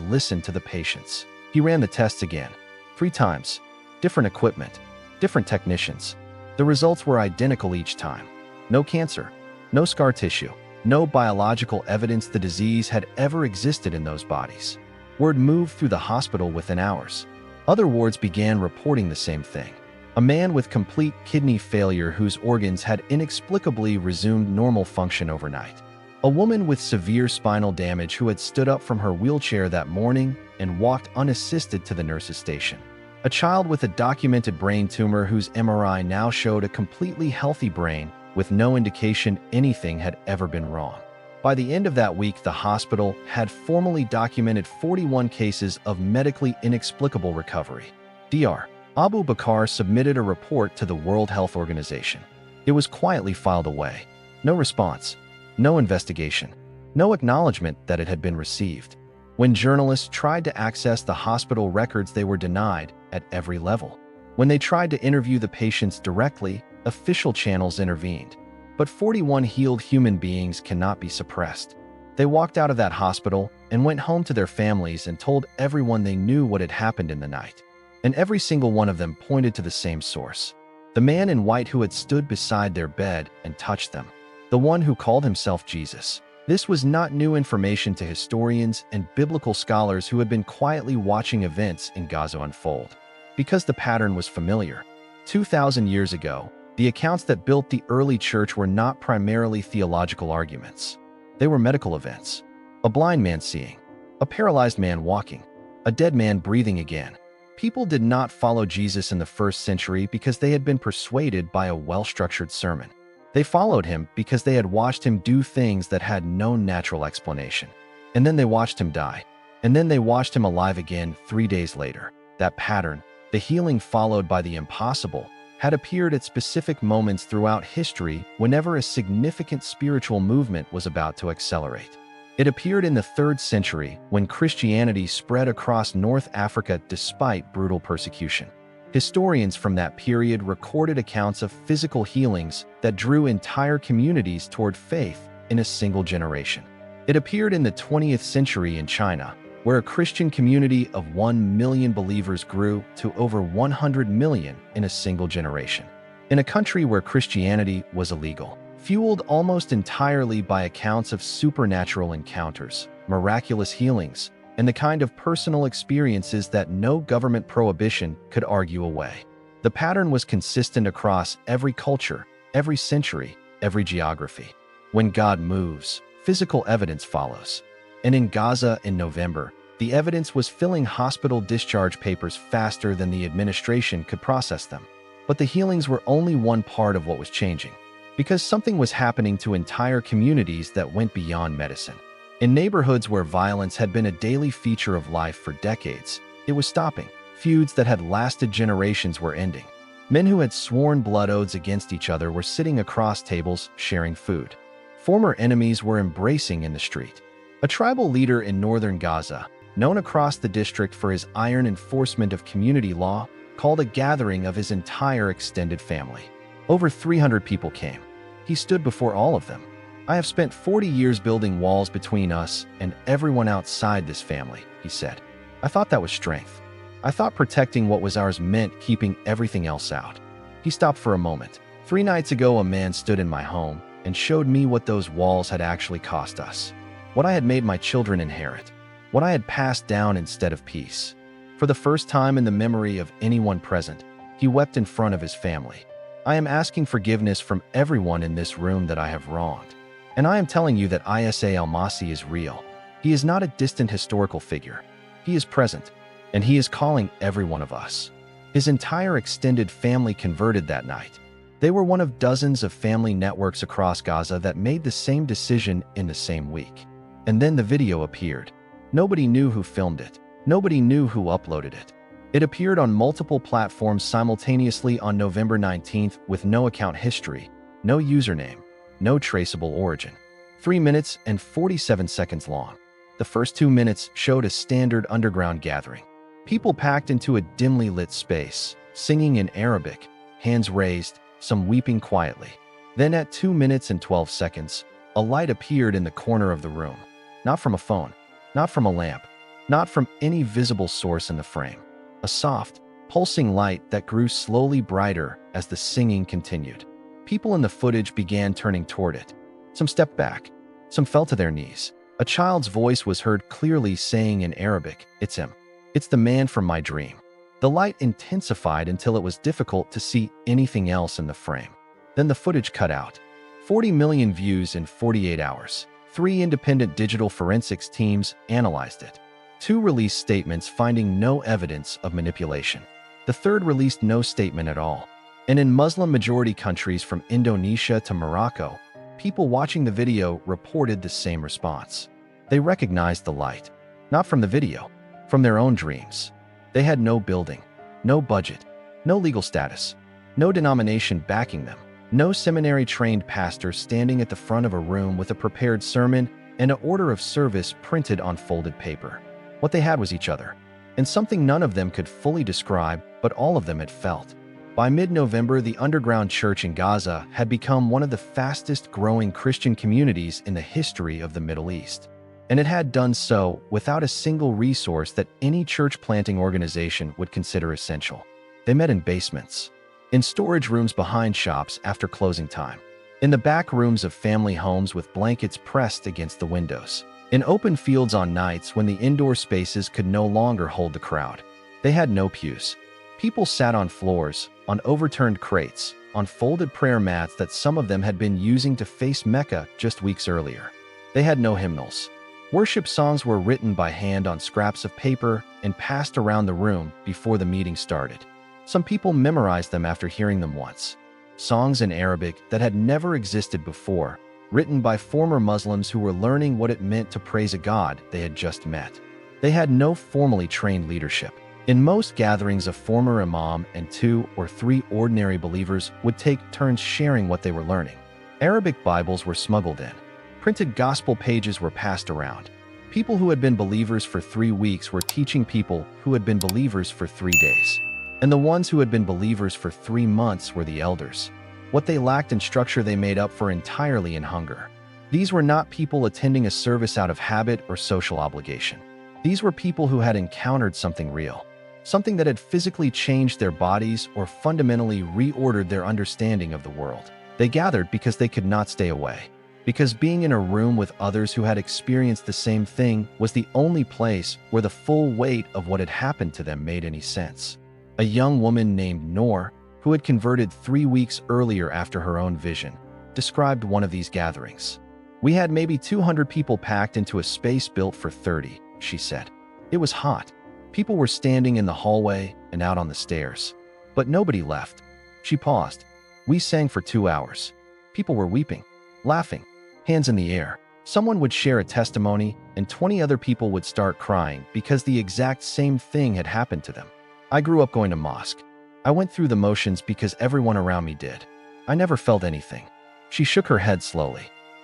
listen to the patients." He ran the tests again. 3 times. Different equipment. Different technicians. The results were identical each time. No cancer. No scar tissue. No biological evidence the disease had ever existed in those bodies. Word moved through the hospital within hours. Other wards began reporting the same thing. A man with complete kidney failure whose organs had inexplicably resumed normal function overnight. A woman with severe spinal damage who had stood up from her wheelchair that morning and walked unassisted to the nurse's station. A child with a documented brain tumor whose MRI now showed a completely healthy brain with no indication anything had ever been wrong. By the end of that week, the hospital had formally documented 41 cases of medically inexplicable recovery. Dr. Abu Bakr submitted a report to the World Health Organization. It was quietly filed away. No response, no investigation, no acknowledgement that it had been received. When journalists tried to access the hospital records, they were denied at every level. When they tried to interview the patients directly, official channels intervened. But 41 healed human beings cannot be suppressed. They walked out of that hospital and went home to their families and told everyone they knew what had happened in the night. And every single one of them pointed to the same source. The man in white who had stood beside their bed and touched them. The one who called himself Jesus. This was not new information to historians and biblical scholars who had been quietly watching events in Gaza unfold. Because the pattern was familiar. 2,000 years ago, the accounts that built the early church were not primarily theological arguments. They were medical events. A blind man seeing, a paralyzed man walking, a dead man breathing again. People did not follow Jesus in the first century because they had been persuaded by a well-structured sermon. They followed him because they had watched him do things that had no natural explanation. And then they watched him die. And then they watched him alive again 3 days later. That pattern, the healing followed by the impossible, had appeared at specific moments throughout history whenever a significant spiritual movement was about to accelerate. It appeared in the 3rd century when Christianity spread across North Africa despite brutal persecution. Historians from that period recorded accounts of physical healings that drew entire communities toward faith in a single generation. It appeared in the 20th century in China, where a Christian community of 1 million believers grew to over 100 million in a single generation. In a country where Christianity was illegal, fueled almost entirely by accounts of supernatural encounters, miraculous healings, and the kind of personal experiences that no government prohibition could argue away. The pattern was consistent across every culture, every century, every geography. When God moves, physical evidence follows. And in Gaza in November, the evidence was filling hospital discharge papers faster than the administration could process them. But the healings were only one part of what was changing, because something was happening to entire communities that went beyond medicine. In neighborhoods where violence had been a daily feature of life for decades, it was stopping. Feuds that had lasted generations were ending. Men who had sworn blood oaths against each other were sitting across tables, sharing food. Former enemies were embracing in the street. A tribal leader in northern Gaza, known across the district for his iron enforcement of community law, called a gathering of his entire extended family. Over 300 people came. He stood before all of them. "I have spent 40 years building walls between us and everyone outside this family," he said. "I thought that was strength. I thought protecting what was ours meant keeping everything else out." He stopped for a moment. "3 nights ago, a man stood in my home and showed me what those walls had actually cost us. What I had made my children inherit. What I had passed down instead of peace." For the first time in the memory of anyone present, he wept in front of his family. "I am asking forgiveness from everyone in this room that I have wronged. And I am telling you that Isa al-Masih is real. He is not a distant historical figure. He is present, and he is calling every one of us." His entire extended family converted that night. They were one of dozens of family networks across Gaza that made the same decision in the same week. And then the video appeared. Nobody knew who filmed it. Nobody knew who uploaded it. It appeared on multiple platforms simultaneously on November 19th with no account history, no username, no traceable origin. 3 minutes and 47 seconds long. The first 2 minutes showed a standard underground gathering. People packed into a dimly lit space, singing in Arabic, hands raised, some weeping quietly. Then at 2 minutes and 12 seconds, a light appeared in the corner of the room. Not from a phone, not from a lamp, not from any visible source in the frame. A soft, pulsing light that grew slowly brighter as the singing continued. People in the footage began turning toward it. Some stepped back. Some fell to their knees. A child's voice was heard clearly saying in Arabic, "It's him. It's the man from my dream." The light intensified until it was difficult to see anything else in the frame. Then the footage cut out. 40 million views in 48 hours. 3 independent digital forensics teams analyzed it. 2 released statements finding no evidence of manipulation. The third released no statement at all. And in Muslim-majority countries from Indonesia to Morocco, people watching the video reported the same response. They recognized the light, not from the video, from their own dreams. They had no building, no budget, No legal status. No denomination backing them. No seminary-trained pastor standing at the front of a room with a prepared sermon and an order of service printed on folded paper. What they had was each other, and something none of them could fully describe, but all of them had felt. By mid-November, the underground church in Gaza had become one of the fastest-growing Christian communities in the history of the Middle East. And it had done so without a single resource that any church-planting organization would consider essential. They met in basements, in storage rooms behind shops after closing time, in the back rooms of family homes with blankets pressed against the windows, in open fields on nights when the indoor spaces could no longer hold the crowd. They had no pews. People sat on floors, on overturned crates, on folded prayer mats that some of them had been using to face Mecca just weeks earlier. They had no hymnals. Worship songs were written by hand on scraps of paper and passed around the room before the meeting started. Some people memorized them after hearing them once. Songs in Arabic that had never existed before, written by former Muslims who were learning what it meant to praise a God they had just met. They had no formally trained leadership. In most gatherings, a former imam and 2 or 3 ordinary believers would take turns sharing what they were learning. Arabic Bibles were smuggled in. Printed gospel pages were passed around. People who had been believers for 3 weeks were teaching people who had been believers for 3 days. And the ones who had been believers for 3 months were the elders. What they lacked in structure they made up for entirely in hunger. These were not people attending a service out of habit or social obligation. These were people who had encountered something real. Something that had physically changed their bodies or fundamentally reordered their understanding of the world. They gathered because they could not stay away. Because being in a room with others who had experienced the same thing was the only place where the full weight of what had happened to them made any sense. A young woman named Noor, who had converted 3 weeks earlier after her own vision, described one of these gatherings. "We had maybe 200 people packed into a space built for 30, she said. It was hot. People were standing in the hallway and out on the stairs. But nobody left." She paused. "We sang for 2 hours. People were weeping, laughing, hands in the air. Someone would share a testimony, and 20 other people would start crying because the exact same thing had happened to them. I grew up going to mosque. I went through the motions because everyone around me did. I never felt anything." She shook her head slowly.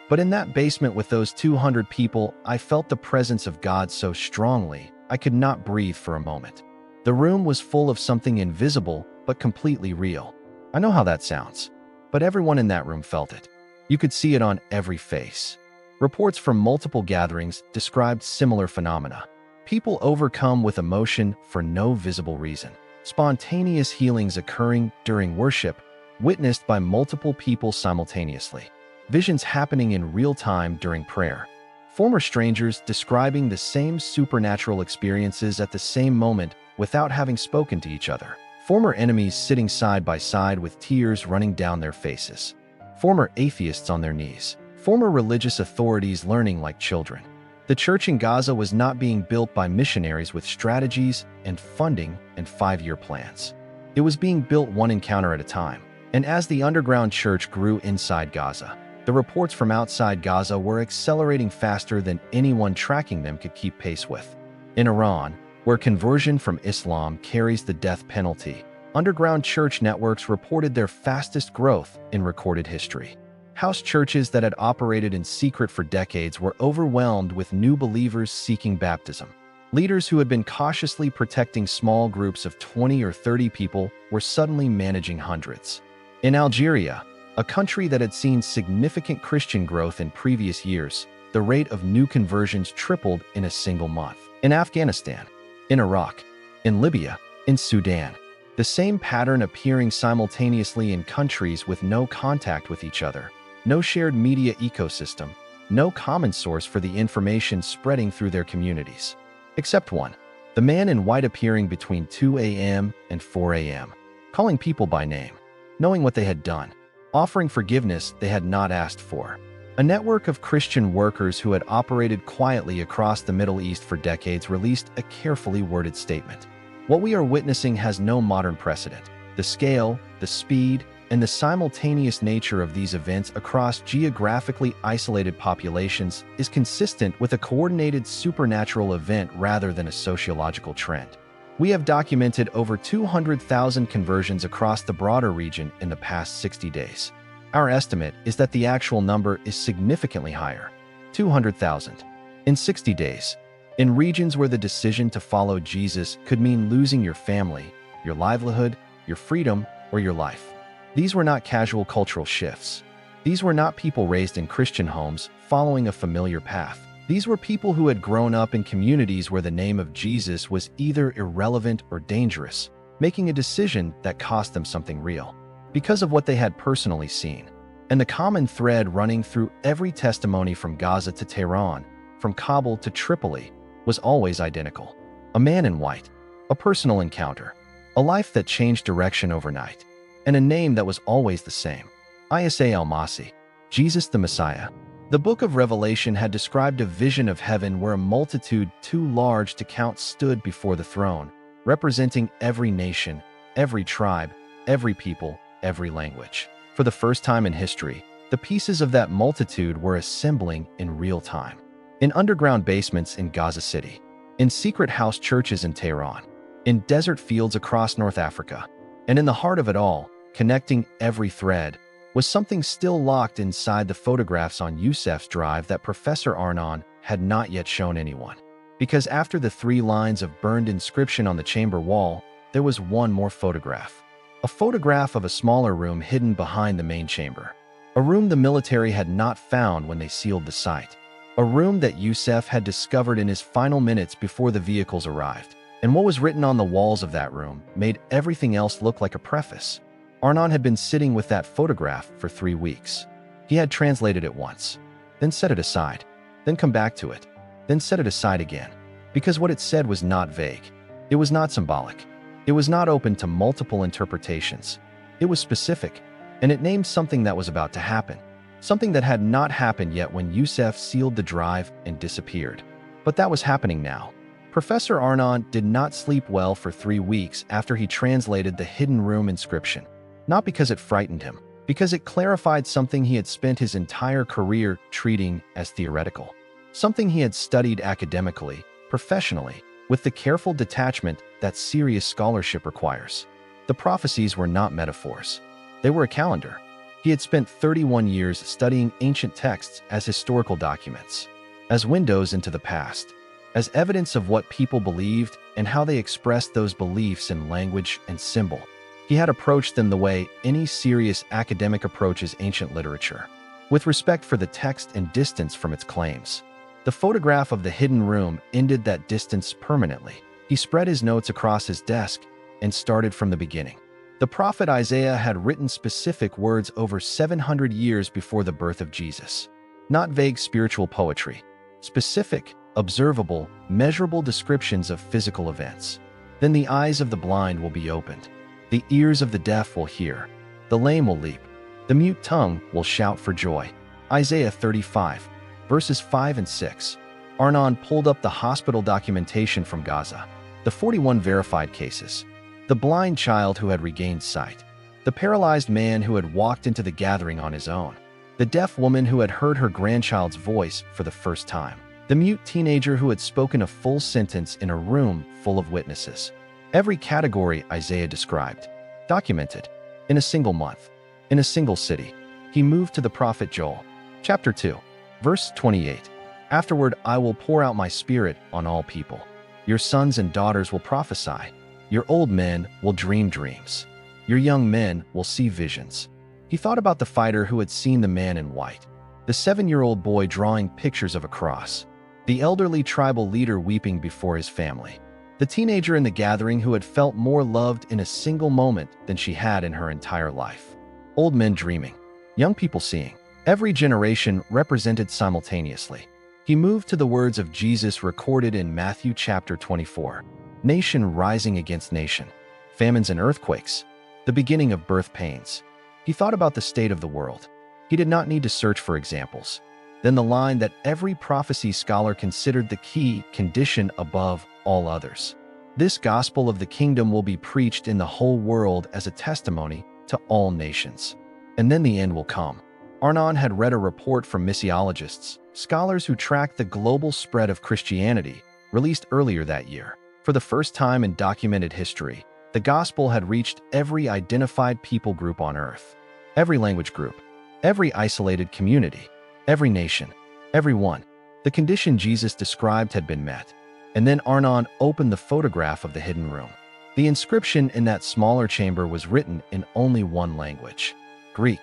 "But in that basement with those 200 people, I felt the presence of God so strongly, I could not breathe for a moment. The room was full of something invisible, but completely real. I know how that sounds. But everyone in that room felt it. You could see it on every face." Reports from multiple gatherings described similar phenomena. People overcome with emotion for no visible reason. Spontaneous healings occurring during worship, witnessed by multiple people simultaneously. Visions happening in real time during prayer. Former strangers describing the same supernatural experiences at the same moment without having spoken to each other. Former enemies sitting side by side with tears running down their faces. Former atheists on their knees. Former religious authorities learning like children. The church in Gaza was not being built by missionaries with strategies and funding and 5-year plans. It was being built one encounter at a time. And as the underground church grew inside Gaza, the reports from outside Gaza were accelerating faster than anyone tracking them could keep pace with. In Iran, where conversion from Islam carries the death penalty, underground church networks reported their fastest growth in recorded history. House churches that had operated in secret for decades were overwhelmed with new believers seeking baptism. Leaders who had been cautiously protecting small groups of 20 or 30 people were suddenly managing hundreds. In Algeria, a country that had seen significant Christian growth in previous years, the rate of new conversions tripled in a single month. In Afghanistan, in Iraq, in Libya, in Sudan, the same pattern appearing simultaneously in countries with no contact with each other, no shared media ecosystem, no common source for the information spreading through their communities. Except one, the man in white appearing between 2 a.m. and 4 a.m., calling people by name, knowing what they had done, offering forgiveness they had not asked for. A network of Christian workers who had operated quietly across the Middle East for decades released a carefully worded statement. What we are witnessing has no modern precedent. The scale, the speed, and the simultaneous nature of these events across geographically isolated populations is consistent with a coordinated supernatural event rather than a sociological trend. We have documented over 200,000 conversions across the broader region in the past 60 days. Our estimate is that the actual number is significantly higher, 200,000, in 60 days, in regions where the decision to follow Jesus could mean losing your family, your livelihood, your freedom, or your life. These were not casual cultural shifts. These were not people raised in Christian homes following a familiar path. These were people who had grown up in communities where the name of Jesus was either irrelevant or dangerous, making a decision that cost them something real, because of what they had personally seen. And the common thread running through every testimony from Gaza to Tehran, from Kabul to Tripoli, was always identical. A man in white, a personal encounter, a life that changed direction overnight, and a name that was always the same: Isa al-Masih, Jesus the Messiah. The book of Revelation had described a vision of heaven where a multitude too large to count stood before the throne, representing every nation, every tribe, every people, every language. For the first time in history, the pieces of that multitude were assembling in real time. In underground basements in Gaza City, in secret house churches in Tehran, in desert fields across North Africa, and in the heart of it all, connecting every thread, was something still locked inside the photographs on Yusef's drive that Professor Arnon had not yet shown anyone. Because after the 3 lines of burned inscription on the chamber wall, there was one more photograph. A photograph of a smaller room hidden behind the main chamber. A room the military had not found when they sealed the site. A room that Yusef had discovered in his final minutes before the vehicles arrived. And what was written on the walls of that room made everything else look like a preface. Arnon had been sitting with that photograph for 3 weeks. He had translated it once, then set it aside, then come back to it, then set it aside again, because what it said was not vague. It was not symbolic. It was not open to multiple interpretations. It was specific, and it named something that was about to happen, something that had not happened yet when Yusef sealed the drive and disappeared. But that was happening now. Professor Arnon did not sleep well for 3 weeks after he translated the hidden room inscription. Not because it frightened him, because it clarified something he had spent his entire career treating as theoretical. Something he had studied academically, professionally, with the careful detachment that serious scholarship requires. The prophecies were not metaphors. They were a calendar. He had spent 31 years studying ancient texts as historical documents, as windows into the past, as evidence of what people believed and how they expressed those beliefs in language and symbol. He had approached them the way any serious academic approaches ancient literature, with respect for the text and distance from its claims. The photograph of the hidden room ended that distance permanently. He spread his notes across his desk and started from the beginning. The prophet Isaiah had written specific words over 700 years before the birth of Jesus. Not vague spiritual poetry, specific, observable, measurable descriptions of physical events. Then the eyes of the blind will be opened. The ears of the deaf will hear. The lame will leap. The mute tongue will shout for joy. Isaiah 35, verses 5 and 6. Arnon pulled up the hospital documentation from Gaza. The 41 verified cases. The blind child who had regained sight. The paralyzed man who had walked into the gathering on his own. The deaf woman who had heard her grandchild's voice for the first time. The mute teenager who had spoken a full sentence in a room full of witnesses. Every category Isaiah described, documented, in a single month, in a single city. He moved to the prophet Joel, chapter 2, verse 28. Afterward I will pour out my spirit on all people. Your sons and daughters will prophesy. Your old men will dream dreams. Your young men will see visions. He thought about the fighter who had seen the man in white, the 7-year-old boy drawing pictures of a cross, the elderly tribal leader weeping before his family, the teenager in the gathering who had felt more loved in a single moment than she had in her entire life. Old men dreaming, young people seeing. Every generation represented simultaneously. He moved to the words of Jesus recorded in Matthew chapter 24. Nation rising against nation, famines and earthquakes, the beginning of birth pains. He thought about the state of the world. He did not need to search for examples. Then the line that every prophecy scholar considered the key condition above all others. This gospel of the kingdom will be preached in the whole world as a testimony to all nations. And then the end will come. Arnon had read a report from missiologists, scholars who tracked the global spread of Christianity, released earlier that year. For the first time in documented history, the gospel had reached every identified people group on earth. Every language group, every isolated community, every nation, everyone. The condition Jesus described had been met. And then Arnon opened the photograph of the hidden room. The inscription in that smaller chamber was written in only one language: Greek.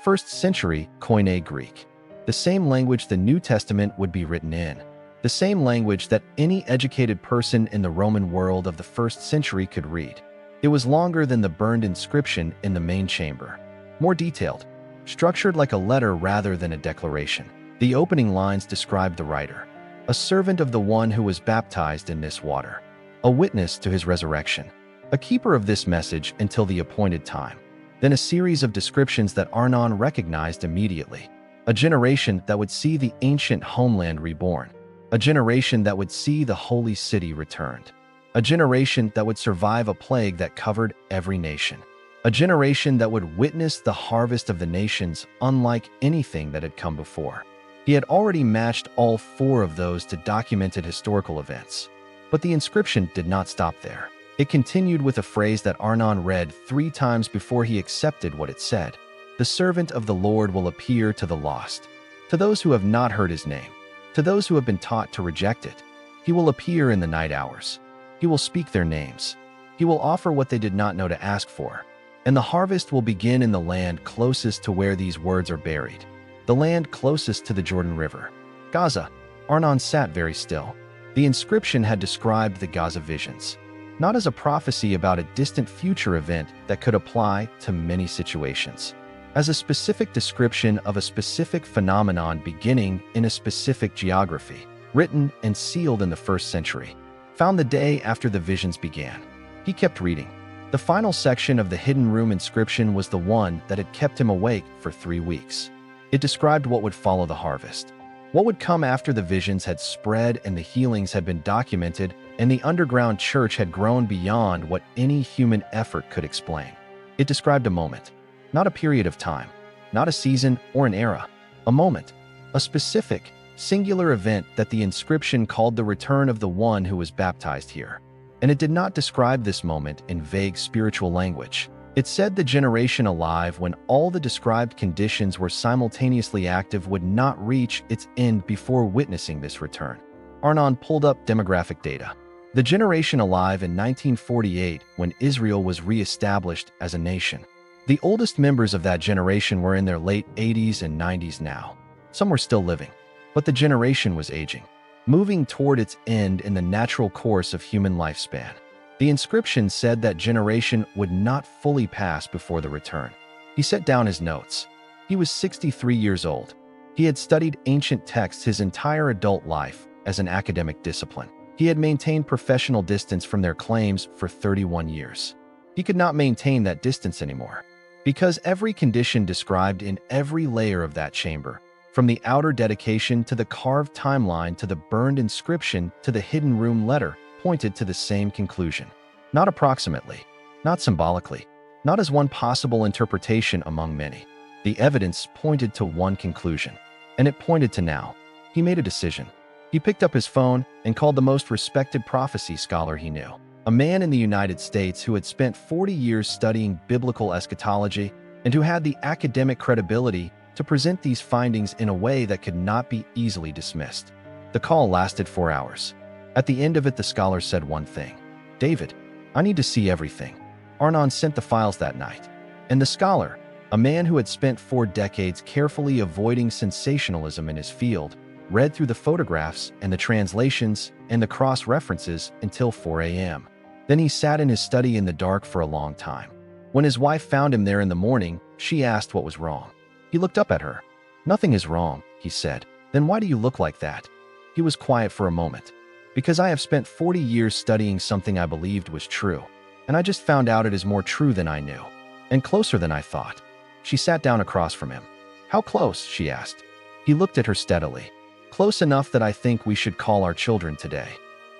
1st century Koine Greek. The same language the New Testament would be written in. The same language that any educated person in the Roman world of the 1st century could read. It was longer than the burned inscription in the main chamber. More detailed, structured like a letter rather than a declaration. The opening lines described the writer: a servant of the one who was baptized in this water, a witness to his resurrection, a keeper of this message until the appointed time. Then a series of descriptions that Arnon recognized immediately. A generation that would see the ancient homeland reborn. A generation that would see the holy city returned. A generation that would survive a plague that covered every nation. A generation that would witness the harvest of the nations unlike anything that had come before. He had already matched all 4 of those to documented historical events. But the inscription did not stop there. It continued with a phrase that Arnon read 3 times before he accepted what it said. The servant of the Lord will appear to the lost, to those who have not heard his name, to those who have been taught to reject it. He will appear in the night hours. He will speak their names. He will offer what they did not know to ask for. And the harvest will begin in the land closest to where these words are buried, the land closest to the Jordan River. Gaza. Arnon sat very still. The inscription had described the Gaza visions, not as a prophecy about a distant future event that could apply to many situations, as a specific description of a specific phenomenon beginning in a specific geography, written and sealed in the 1st century, found the day after the visions began. He kept reading. The final section of the hidden room inscription was the one that had kept him awake for 3 weeks. It described what would follow the harvest, what would come after the visions had spread and the healings had been documented and the underground church had grown beyond what any human effort could explain. It described a moment, not a period of time, not a season or an era, a moment, a specific, singular event that the inscription called the return of the one who was baptized here. And it did not describe this moment in vague spiritual language. It said the generation alive when all the described conditions were simultaneously active would not reach its end before witnessing this return. Arnon pulled up demographic data. The generation alive in 1948, when Israel was re-established as a nation. The oldest members of that generation were in their late 80s and 90s now. Some were still living, but the generation was aging, moving toward its end in the natural course of human lifespan. The inscription said that generation would not fully pass before the return. He set down his notes. He was 63 years old. He had studied ancient texts his entire adult life as an academic discipline. He had maintained professional distance from their claims for 31 years. He could not maintain that distance anymore, because every condition described in every layer of that chamber, from the outer dedication to the carved timeline to the burned inscription to the hidden room letter, pointed to the same conclusion. Not approximately, not symbolically, not as one possible interpretation among many. The evidence pointed to one conclusion, and it pointed to now. He made a decision. He picked up his phone and called the most respected prophecy scholar he knew, a man in the United States who had spent 40 years studying biblical eschatology and who had the academic credibility to present these findings in a way that could not be easily dismissed. The call lasted 4 hours. At the end of it, the scholar said one thing: "David, I need to see everything." Arnon sent the files that night. And the scholar, a man who had spent 4 decades carefully avoiding sensationalism in his field, read through the photographs and the translations and the cross-references until 4 a.m. Then he sat in his study in the dark for a long time. When his wife found him there in the morning, she asked what was wrong. He looked up at her. "Nothing is wrong," he said. "Then why do you look like that?" He was quiet for a moment. "Because I have spent 40 years studying something I believed was true, and I just found out it is more true than I knew, and closer than I thought." She sat down across from him. "How close?" she asked. He looked at her steadily. "Close enough that I think we should call our children today."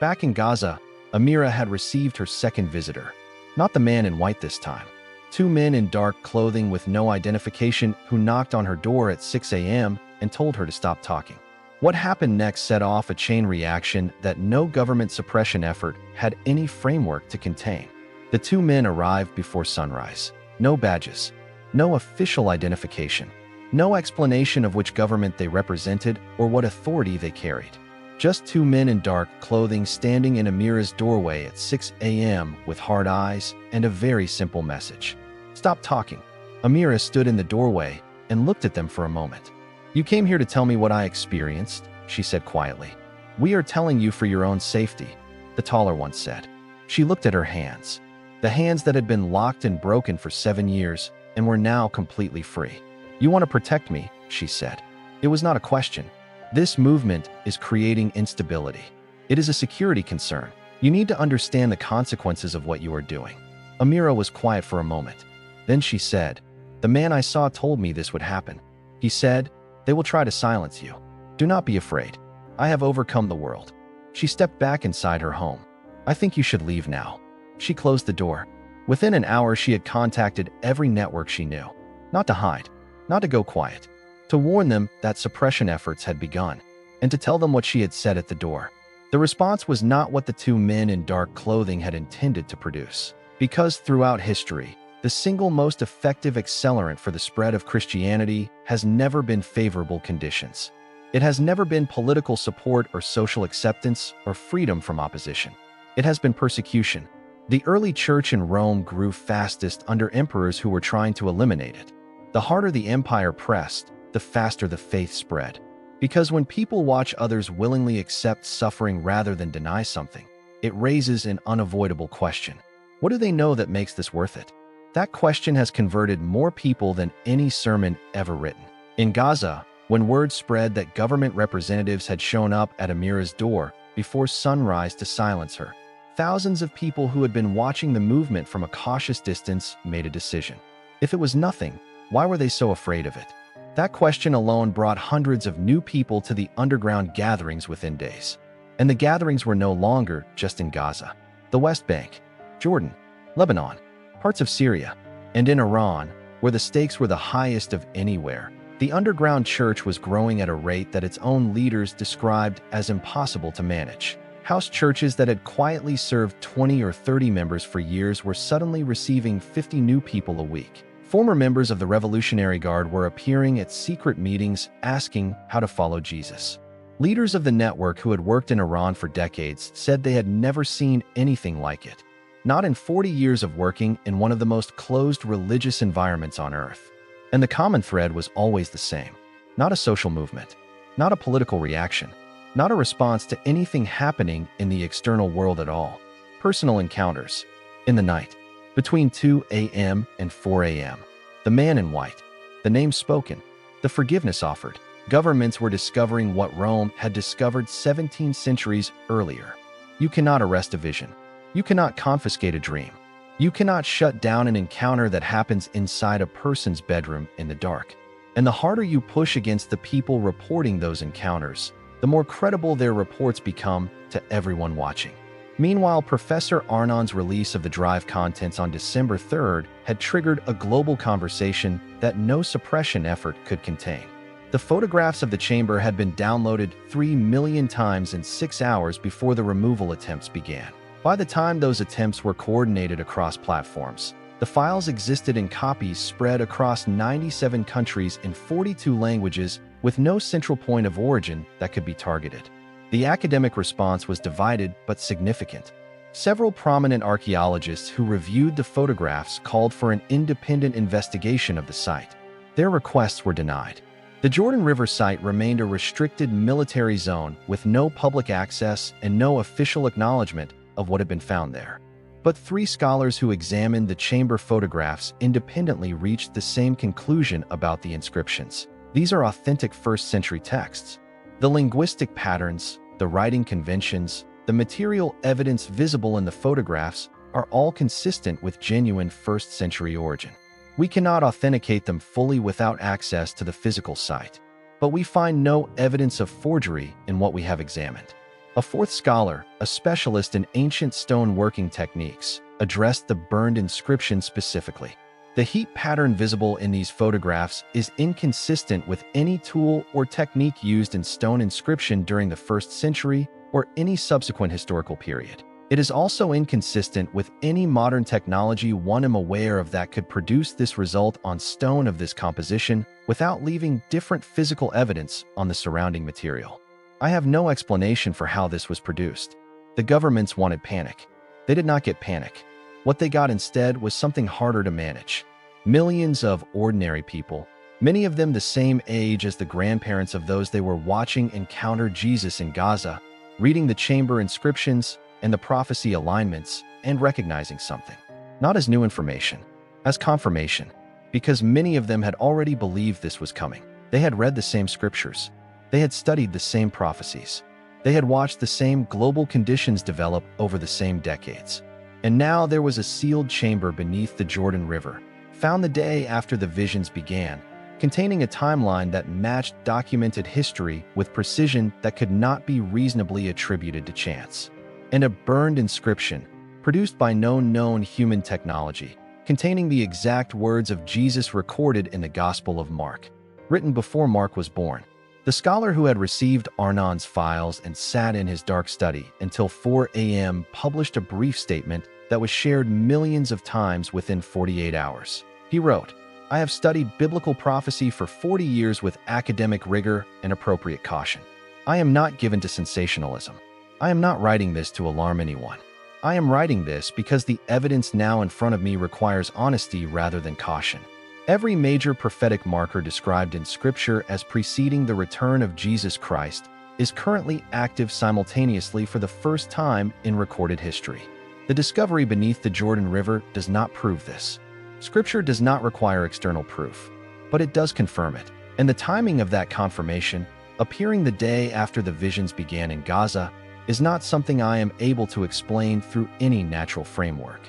Back in Gaza, Amira had received her second visitor. Not the man in white this time. 2 men in dark clothing with no identification who knocked on her door at 6 a.m. and told her to stop talking. What happened next set off a chain reaction that no government suppression effort had any framework to contain. The two men arrived before sunrise. No badges, no official identification, no explanation of which government they represented or what authority they carried. Just two men in dark clothing standing in Amira's doorway at 6 a.m. with hard eyes and a very simple message. Stop talking. Amira stood in the doorway and looked at them for a moment. You came here to tell me what I experienced, she said quietly. We are telling you for your own safety, the taller one said. She looked at her hands, the hands that had been locked and broken for 7 years and were now completely free. You want to protect me, she said. It was not a question. This movement is creating instability. It is a security concern. You need to understand the consequences of what you are doing. Amira was quiet for a moment. Then she said, the man I saw told me this would happen. He said, they will try to silence you. Do not be afraid. I have overcome the world. She stepped back inside her home. I think you should leave now. She closed the door. Within an hour, she had contacted every network she knew. Not to hide, not to go quiet, to warn them that suppression efforts had begun, and to tell them what she had said at the door. The response was not what the two men in dark clothing had intended to produce. Because throughout history, the single most effective accelerant for the spread of Christianity has never been favorable conditions. It has never been political support or social acceptance or freedom from opposition. It has been persecution. The early church in Rome grew fastest under emperors who were trying to eliminate it. The harder the empire pressed, the faster the faith spread. Because when people watch others willingly accept suffering rather than deny something, it raises an unavoidable question. What do they know that makes this worth it? That question has converted more people than any sermon ever written. In Gaza, when word spread that government representatives had shown up at Amira's door before sunrise to silence her, thousands of people who had been watching the movement from a cautious distance made a decision. If it was nothing, why were they so afraid of it? That question alone brought hundreds of new people to the underground gatherings within days. And the gatherings were no longer just in Gaza. The West Bank, Jordan, Lebanon, parts of Syria, and in Iran, where the stakes were the highest of anywhere, the underground church was growing at a rate that its own leaders described as impossible to manage. House churches that had quietly served 20 or 30 members for years were suddenly receiving 50 new people a week. Former members of the Revolutionary Guard were appearing at secret meetings asking how to follow Jesus. Leaders of the network who had worked in Iran for decades said they had never seen anything like it. Not in 40 years of working in one of the most closed religious environments on earth. And the common thread was always the same. Not a social movement, not a political reaction, not a response to anything happening in the external world at all. Personal encounters. In the night, between 2 a.m. and 4 a.m. The man in white, the name spoken, the forgiveness offered. Governments were discovering what Rome had discovered 17 centuries earlier. You cannot arrest a vision. You cannot confiscate a dream. You cannot shut down an encounter that happens inside a person's bedroom in the dark. And the harder you push against the people reporting those encounters, the more credible their reports become to everyone watching. Meanwhile, Professor Arnon's release of the drive contents on December 3rd had triggered a global conversation that no suppression effort could contain. The photographs of the chamber had been downloaded 3 million times in 6 hours before the removal attempts began. By the time those attempts were coordinated across platforms, the files existed in copies spread across 97 countries in 42 languages with no central point of origin that could be targeted. The academic response was divided but significant. Several prominent archaeologists who reviewed the photographs called for an independent investigation of the site. Their requests were denied. The Jordan River site remained a restricted military zone with no public access and no official acknowledgement of what had been found there. But 3 scholars who examined the chamber photographs independently reached the same conclusion about the inscriptions. These are authentic first-century texts. The linguistic patterns, the writing conventions, the material evidence visible in the photographs are all consistent with genuine first-century origin. We cannot authenticate them fully without access to the physical site, but we find no evidence of forgery in what we have examined. A 4th scholar, a specialist in ancient stone working techniques, addressed the burned inscription specifically. The heat pattern visible in these photographs is inconsistent with any tool or technique used in stone inscription during the 1st century or any subsequent historical period. It is also inconsistent with any modern technology one am aware of that could produce this result on stone of this composition without leaving different physical evidence on the surrounding material. I have no explanation for how this was produced. The governments wanted panic. They did not get panic. What they got instead was something harder to manage. Millions of ordinary people, many of them the same age as the grandparents of those they were watching encounter Jesus in Gaza, reading the chamber inscriptions and the prophecy alignments and recognizing something, not as new information, as confirmation, because many of them had already believed this was coming. They had read the same scriptures. They had studied the same prophecies. They had watched the same global conditions develop over the same decades. And now there was a sealed chamber beneath the Jordan River, found the day after the visions began, containing a timeline that matched documented history with precision that could not be reasonably attributed to chance, and a burned inscription, produced by no known human technology, containing the exact words of Jesus recorded in the Gospel of Mark, written before Mark was born. The scholar who had received Arnon's files and sat in his dark study until 4 a.m. published a brief statement that was shared millions of times within 48 hours. He wrote, "I have studied biblical prophecy for 40 years with academic rigor and appropriate caution. I am not given to sensationalism. I am not writing this to alarm anyone. I am writing this because the evidence now in front of me requires honesty rather than caution. Every major prophetic marker described in Scripture as preceding the return of Jesus Christ is currently active simultaneously for the first time in recorded history. The discovery beneath the Jordan River does not prove this. Scripture does not require external proof, but it does confirm it. And the timing of that confirmation, appearing the day after the visions began in Gaza, is not something I am able to explain through any natural framework.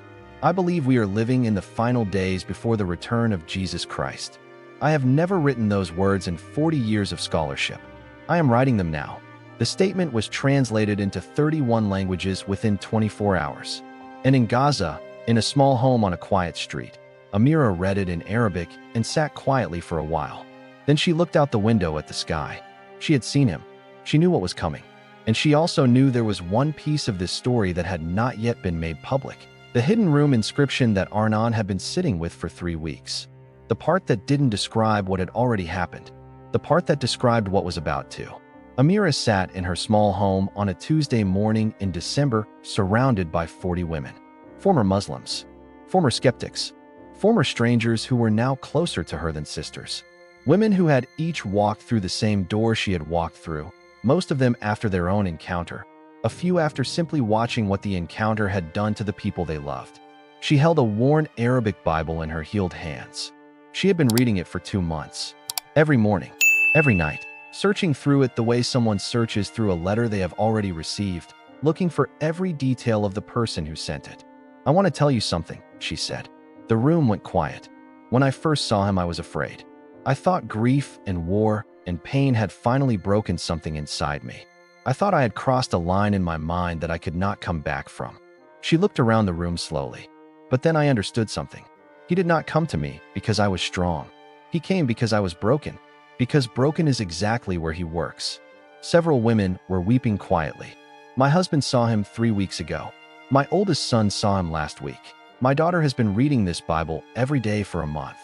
I believe we are living in the final days before the return of Jesus Christ. I have never written those words in 40 years of scholarship. I am writing them now. The statement was translated into 31 languages within 24 hours. And in Gaza, in a small home on a quiet street, Amira read it in Arabic and sat quietly for a while. Then she looked out the window at the sky. She had seen him. She knew what was coming. And she also knew there was one piece of this story that had not yet been made public. The hidden room inscription that Arnon had been sitting with for 3 weeks. The part that didn't describe what had already happened. The part that described what was about to. Amira sat in her small home on a Tuesday morning in December, surrounded by 40 women. Former Muslims. Former skeptics. Former strangers who were now closer to her than sisters. Women who had each walked through the same door she had walked through, most of them after their own encounter, a few after simply watching what the encounter had done to the people they loved. She held a worn Arabic Bible in her healed hands. She had been reading it for 2 months. Every morning, every night, searching through it the way someone searches through a letter they have already received, looking for every detail of the person who sent it. "I want to tell you something," she said. The room went quiet. "When I first saw him, I was afraid. I thought grief and war and pain had finally broken something inside me. I thought I had crossed a line in my mind that I could not come back from." She looked around the room slowly. "But then I understood something. He did not come to me because I was strong. He came because I was broken, because broken is exactly where he works." Several women were weeping quietly. "My husband saw him 3 weeks ago. My oldest son saw him last week. My daughter has been reading this Bible every day for a month.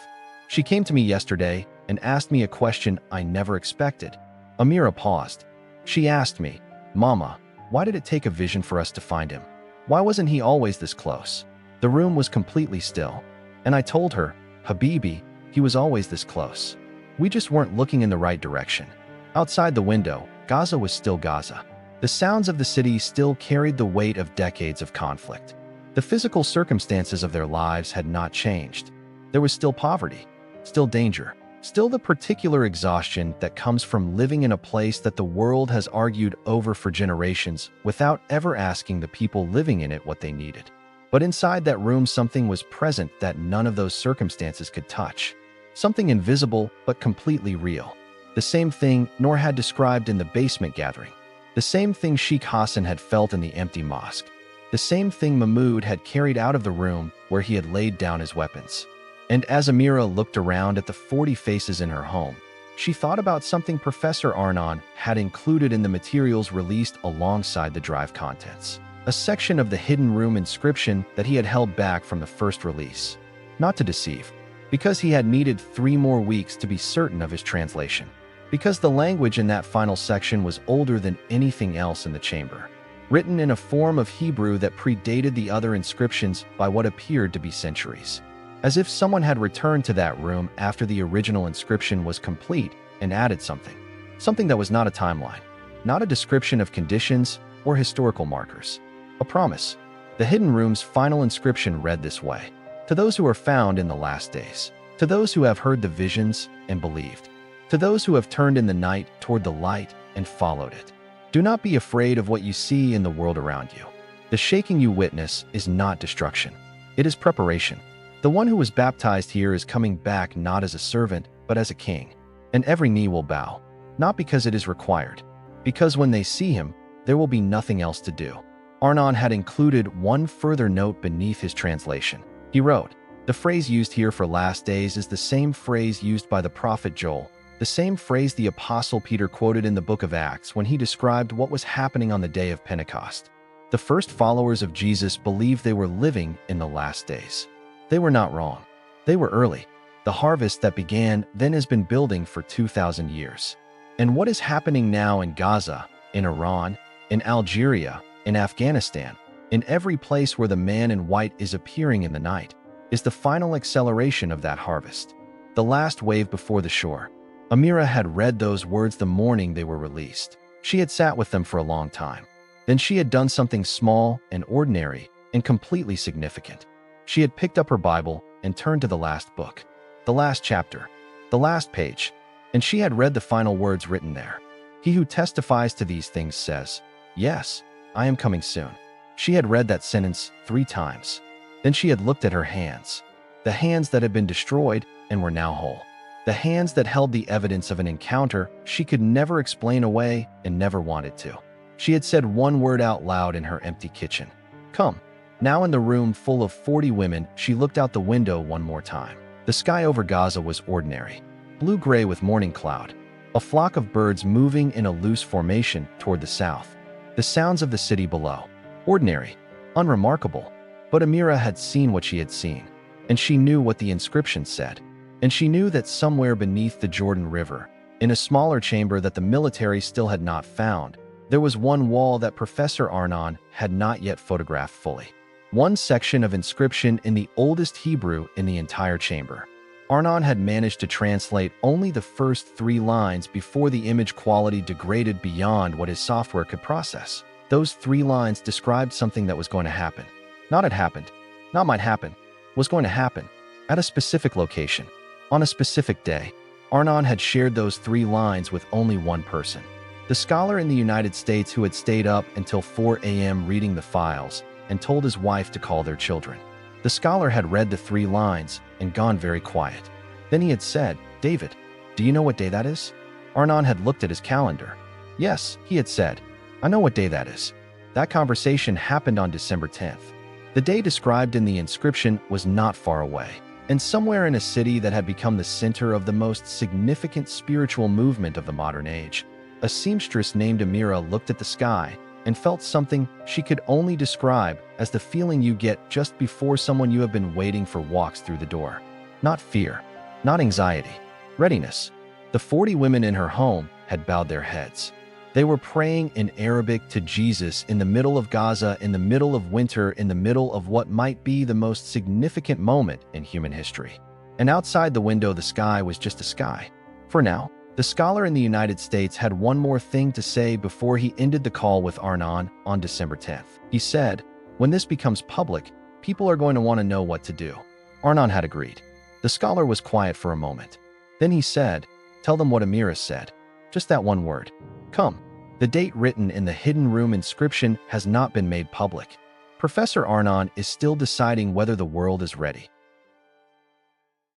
She came to me yesterday and asked me a question I never expected." Amira paused. She asked me, "Mama, why did it take a vision for us to find him? Why wasn't he always this close?" The room was completely still. And I told her, "Habibi, he was always this close. We just weren't looking in the right direction." Outside the window, Gaza was still Gaza. The sounds of the city still carried the weight of decades of conflict. The physical circumstances of their lives had not changed. There was still poverty, still danger, still the particular exhaustion that comes from living in a place that the world has argued over for generations without ever asking the people living in it what they needed. But inside that room, something was present that none of those circumstances could touch. Something invisible but completely real. The same thing Noor had described in the basement gathering. The same thing Sheikh Hassan had felt in the empty mosque. The same thing Mahmoud had carried out of the room where he had laid down his weapons. And as Amira looked around at the 40 faces in her home, she thought about something Professor Arnon had included in the materials released alongside the drive contents. A section of the hidden room inscription that he had held back from the first release. Not to deceive, because he had needed 3 more weeks to be certain of his translation. Because the language in that final section was older than anything else in the chamber. Written in a form of Hebrew that predated the other inscriptions by what appeared to be centuries. As if someone had returned to that room after the original inscription was complete and added something. Something that was not a timeline, not a description of conditions or historical markers. A promise. The hidden room's final inscription read this way. To those who are found in the last days. To those who have heard the visions and believed. To those who have turned in the night toward the light and followed it. Do not be afraid of what you see in the world around you. The shaking you witness is not destruction. It is preparation. The one who was baptized here is coming back not as a servant, but as a king. And every knee will bow, not because it is required, because when they see him, there will be nothing else to do. Arnon had included one further note beneath his translation. He wrote, the phrase used here for last days is the same phrase used by the prophet Joel, the same phrase the apostle Peter quoted in the book of Acts when he described what was happening on the day of Pentecost. The first followers of Jesus believed they were living in the last days. They were not wrong. They were early. The harvest that began then has been building for 2,000 years. And what is happening now in Gaza, in Iran, in Algeria, in Afghanistan, in every place where the man in white is appearing in the night, is the final acceleration of that harvest. The last wave before the shore. Amira had read those words the morning they were released. She had sat with them for a long time. Then she had done something small and ordinary and completely significant. She had picked up her Bible and turned to the last book, the last chapter, the last page, and she had read the final words written there. He who testifies to these things says, yes, I am coming soon. She had read that sentence 3 times. Then she had looked at her hands, the hands that had been destroyed and were now whole, the hands that held the evidence of an encounter she could never explain away and never wanted to. She had said one word out loud in her empty kitchen. Come. Now in the room full of 40 women, she looked out the window one more time. The sky over Gaza was ordinary, blue-gray with morning cloud, a flock of birds moving in a loose formation toward the south. The sounds of the city below, ordinary, unremarkable. But Amira had seen what she had seen, and she knew what the inscription said. And she knew that somewhere beneath the Jordan River, in a smaller chamber that the military still had not found, there was one wall that Professor Arnon had not yet photographed fully. One section of inscription in the oldest Hebrew in the entire chamber. Arnon had managed to translate only the first 3 lines before the image quality degraded beyond what his software could process. Those 3 lines described something that was going to happen. Not had happened, not might happen, was going to happen, at a specific location, on a specific day. Arnon had shared those 3 lines with only one person. The scholar in the United States who had stayed up until 4 a.m. reading the files and told his wife to call their children. The scholar had read the 3 lines and gone very quiet. Then he had said, David, do you know what day that is? Arnon had looked at his calendar. Yes, he had said, I know what day that is. That conversation happened on December 10th. The day described in the inscription was not far away, and somewhere in a city that had become the center of the most significant spiritual movement of the modern age. A seamstress named Amira looked at the sky and felt something she could only describe as the feeling you get just before someone you have been waiting for walks through the door. Not fear, not anxiety, readiness. The 40 women in her home had bowed their heads. They were praying in Arabic to Jesus in the middle of Gaza, in the middle of winter, in the middle of what might be the most significant moment in human history. And outside the window, the sky was just a sky. For now, the scholar in the United States had one more thing to say before he ended the call with Arnon on December 10th. He said, when this becomes public, people are going to want to know what to do. Arnon had agreed. The scholar was quiet for a moment. Then he said, tell them what Amira said. Just that one word. Come. The date written in the hidden room inscription has not been made public. Professor Arnon is still deciding whether the world is ready.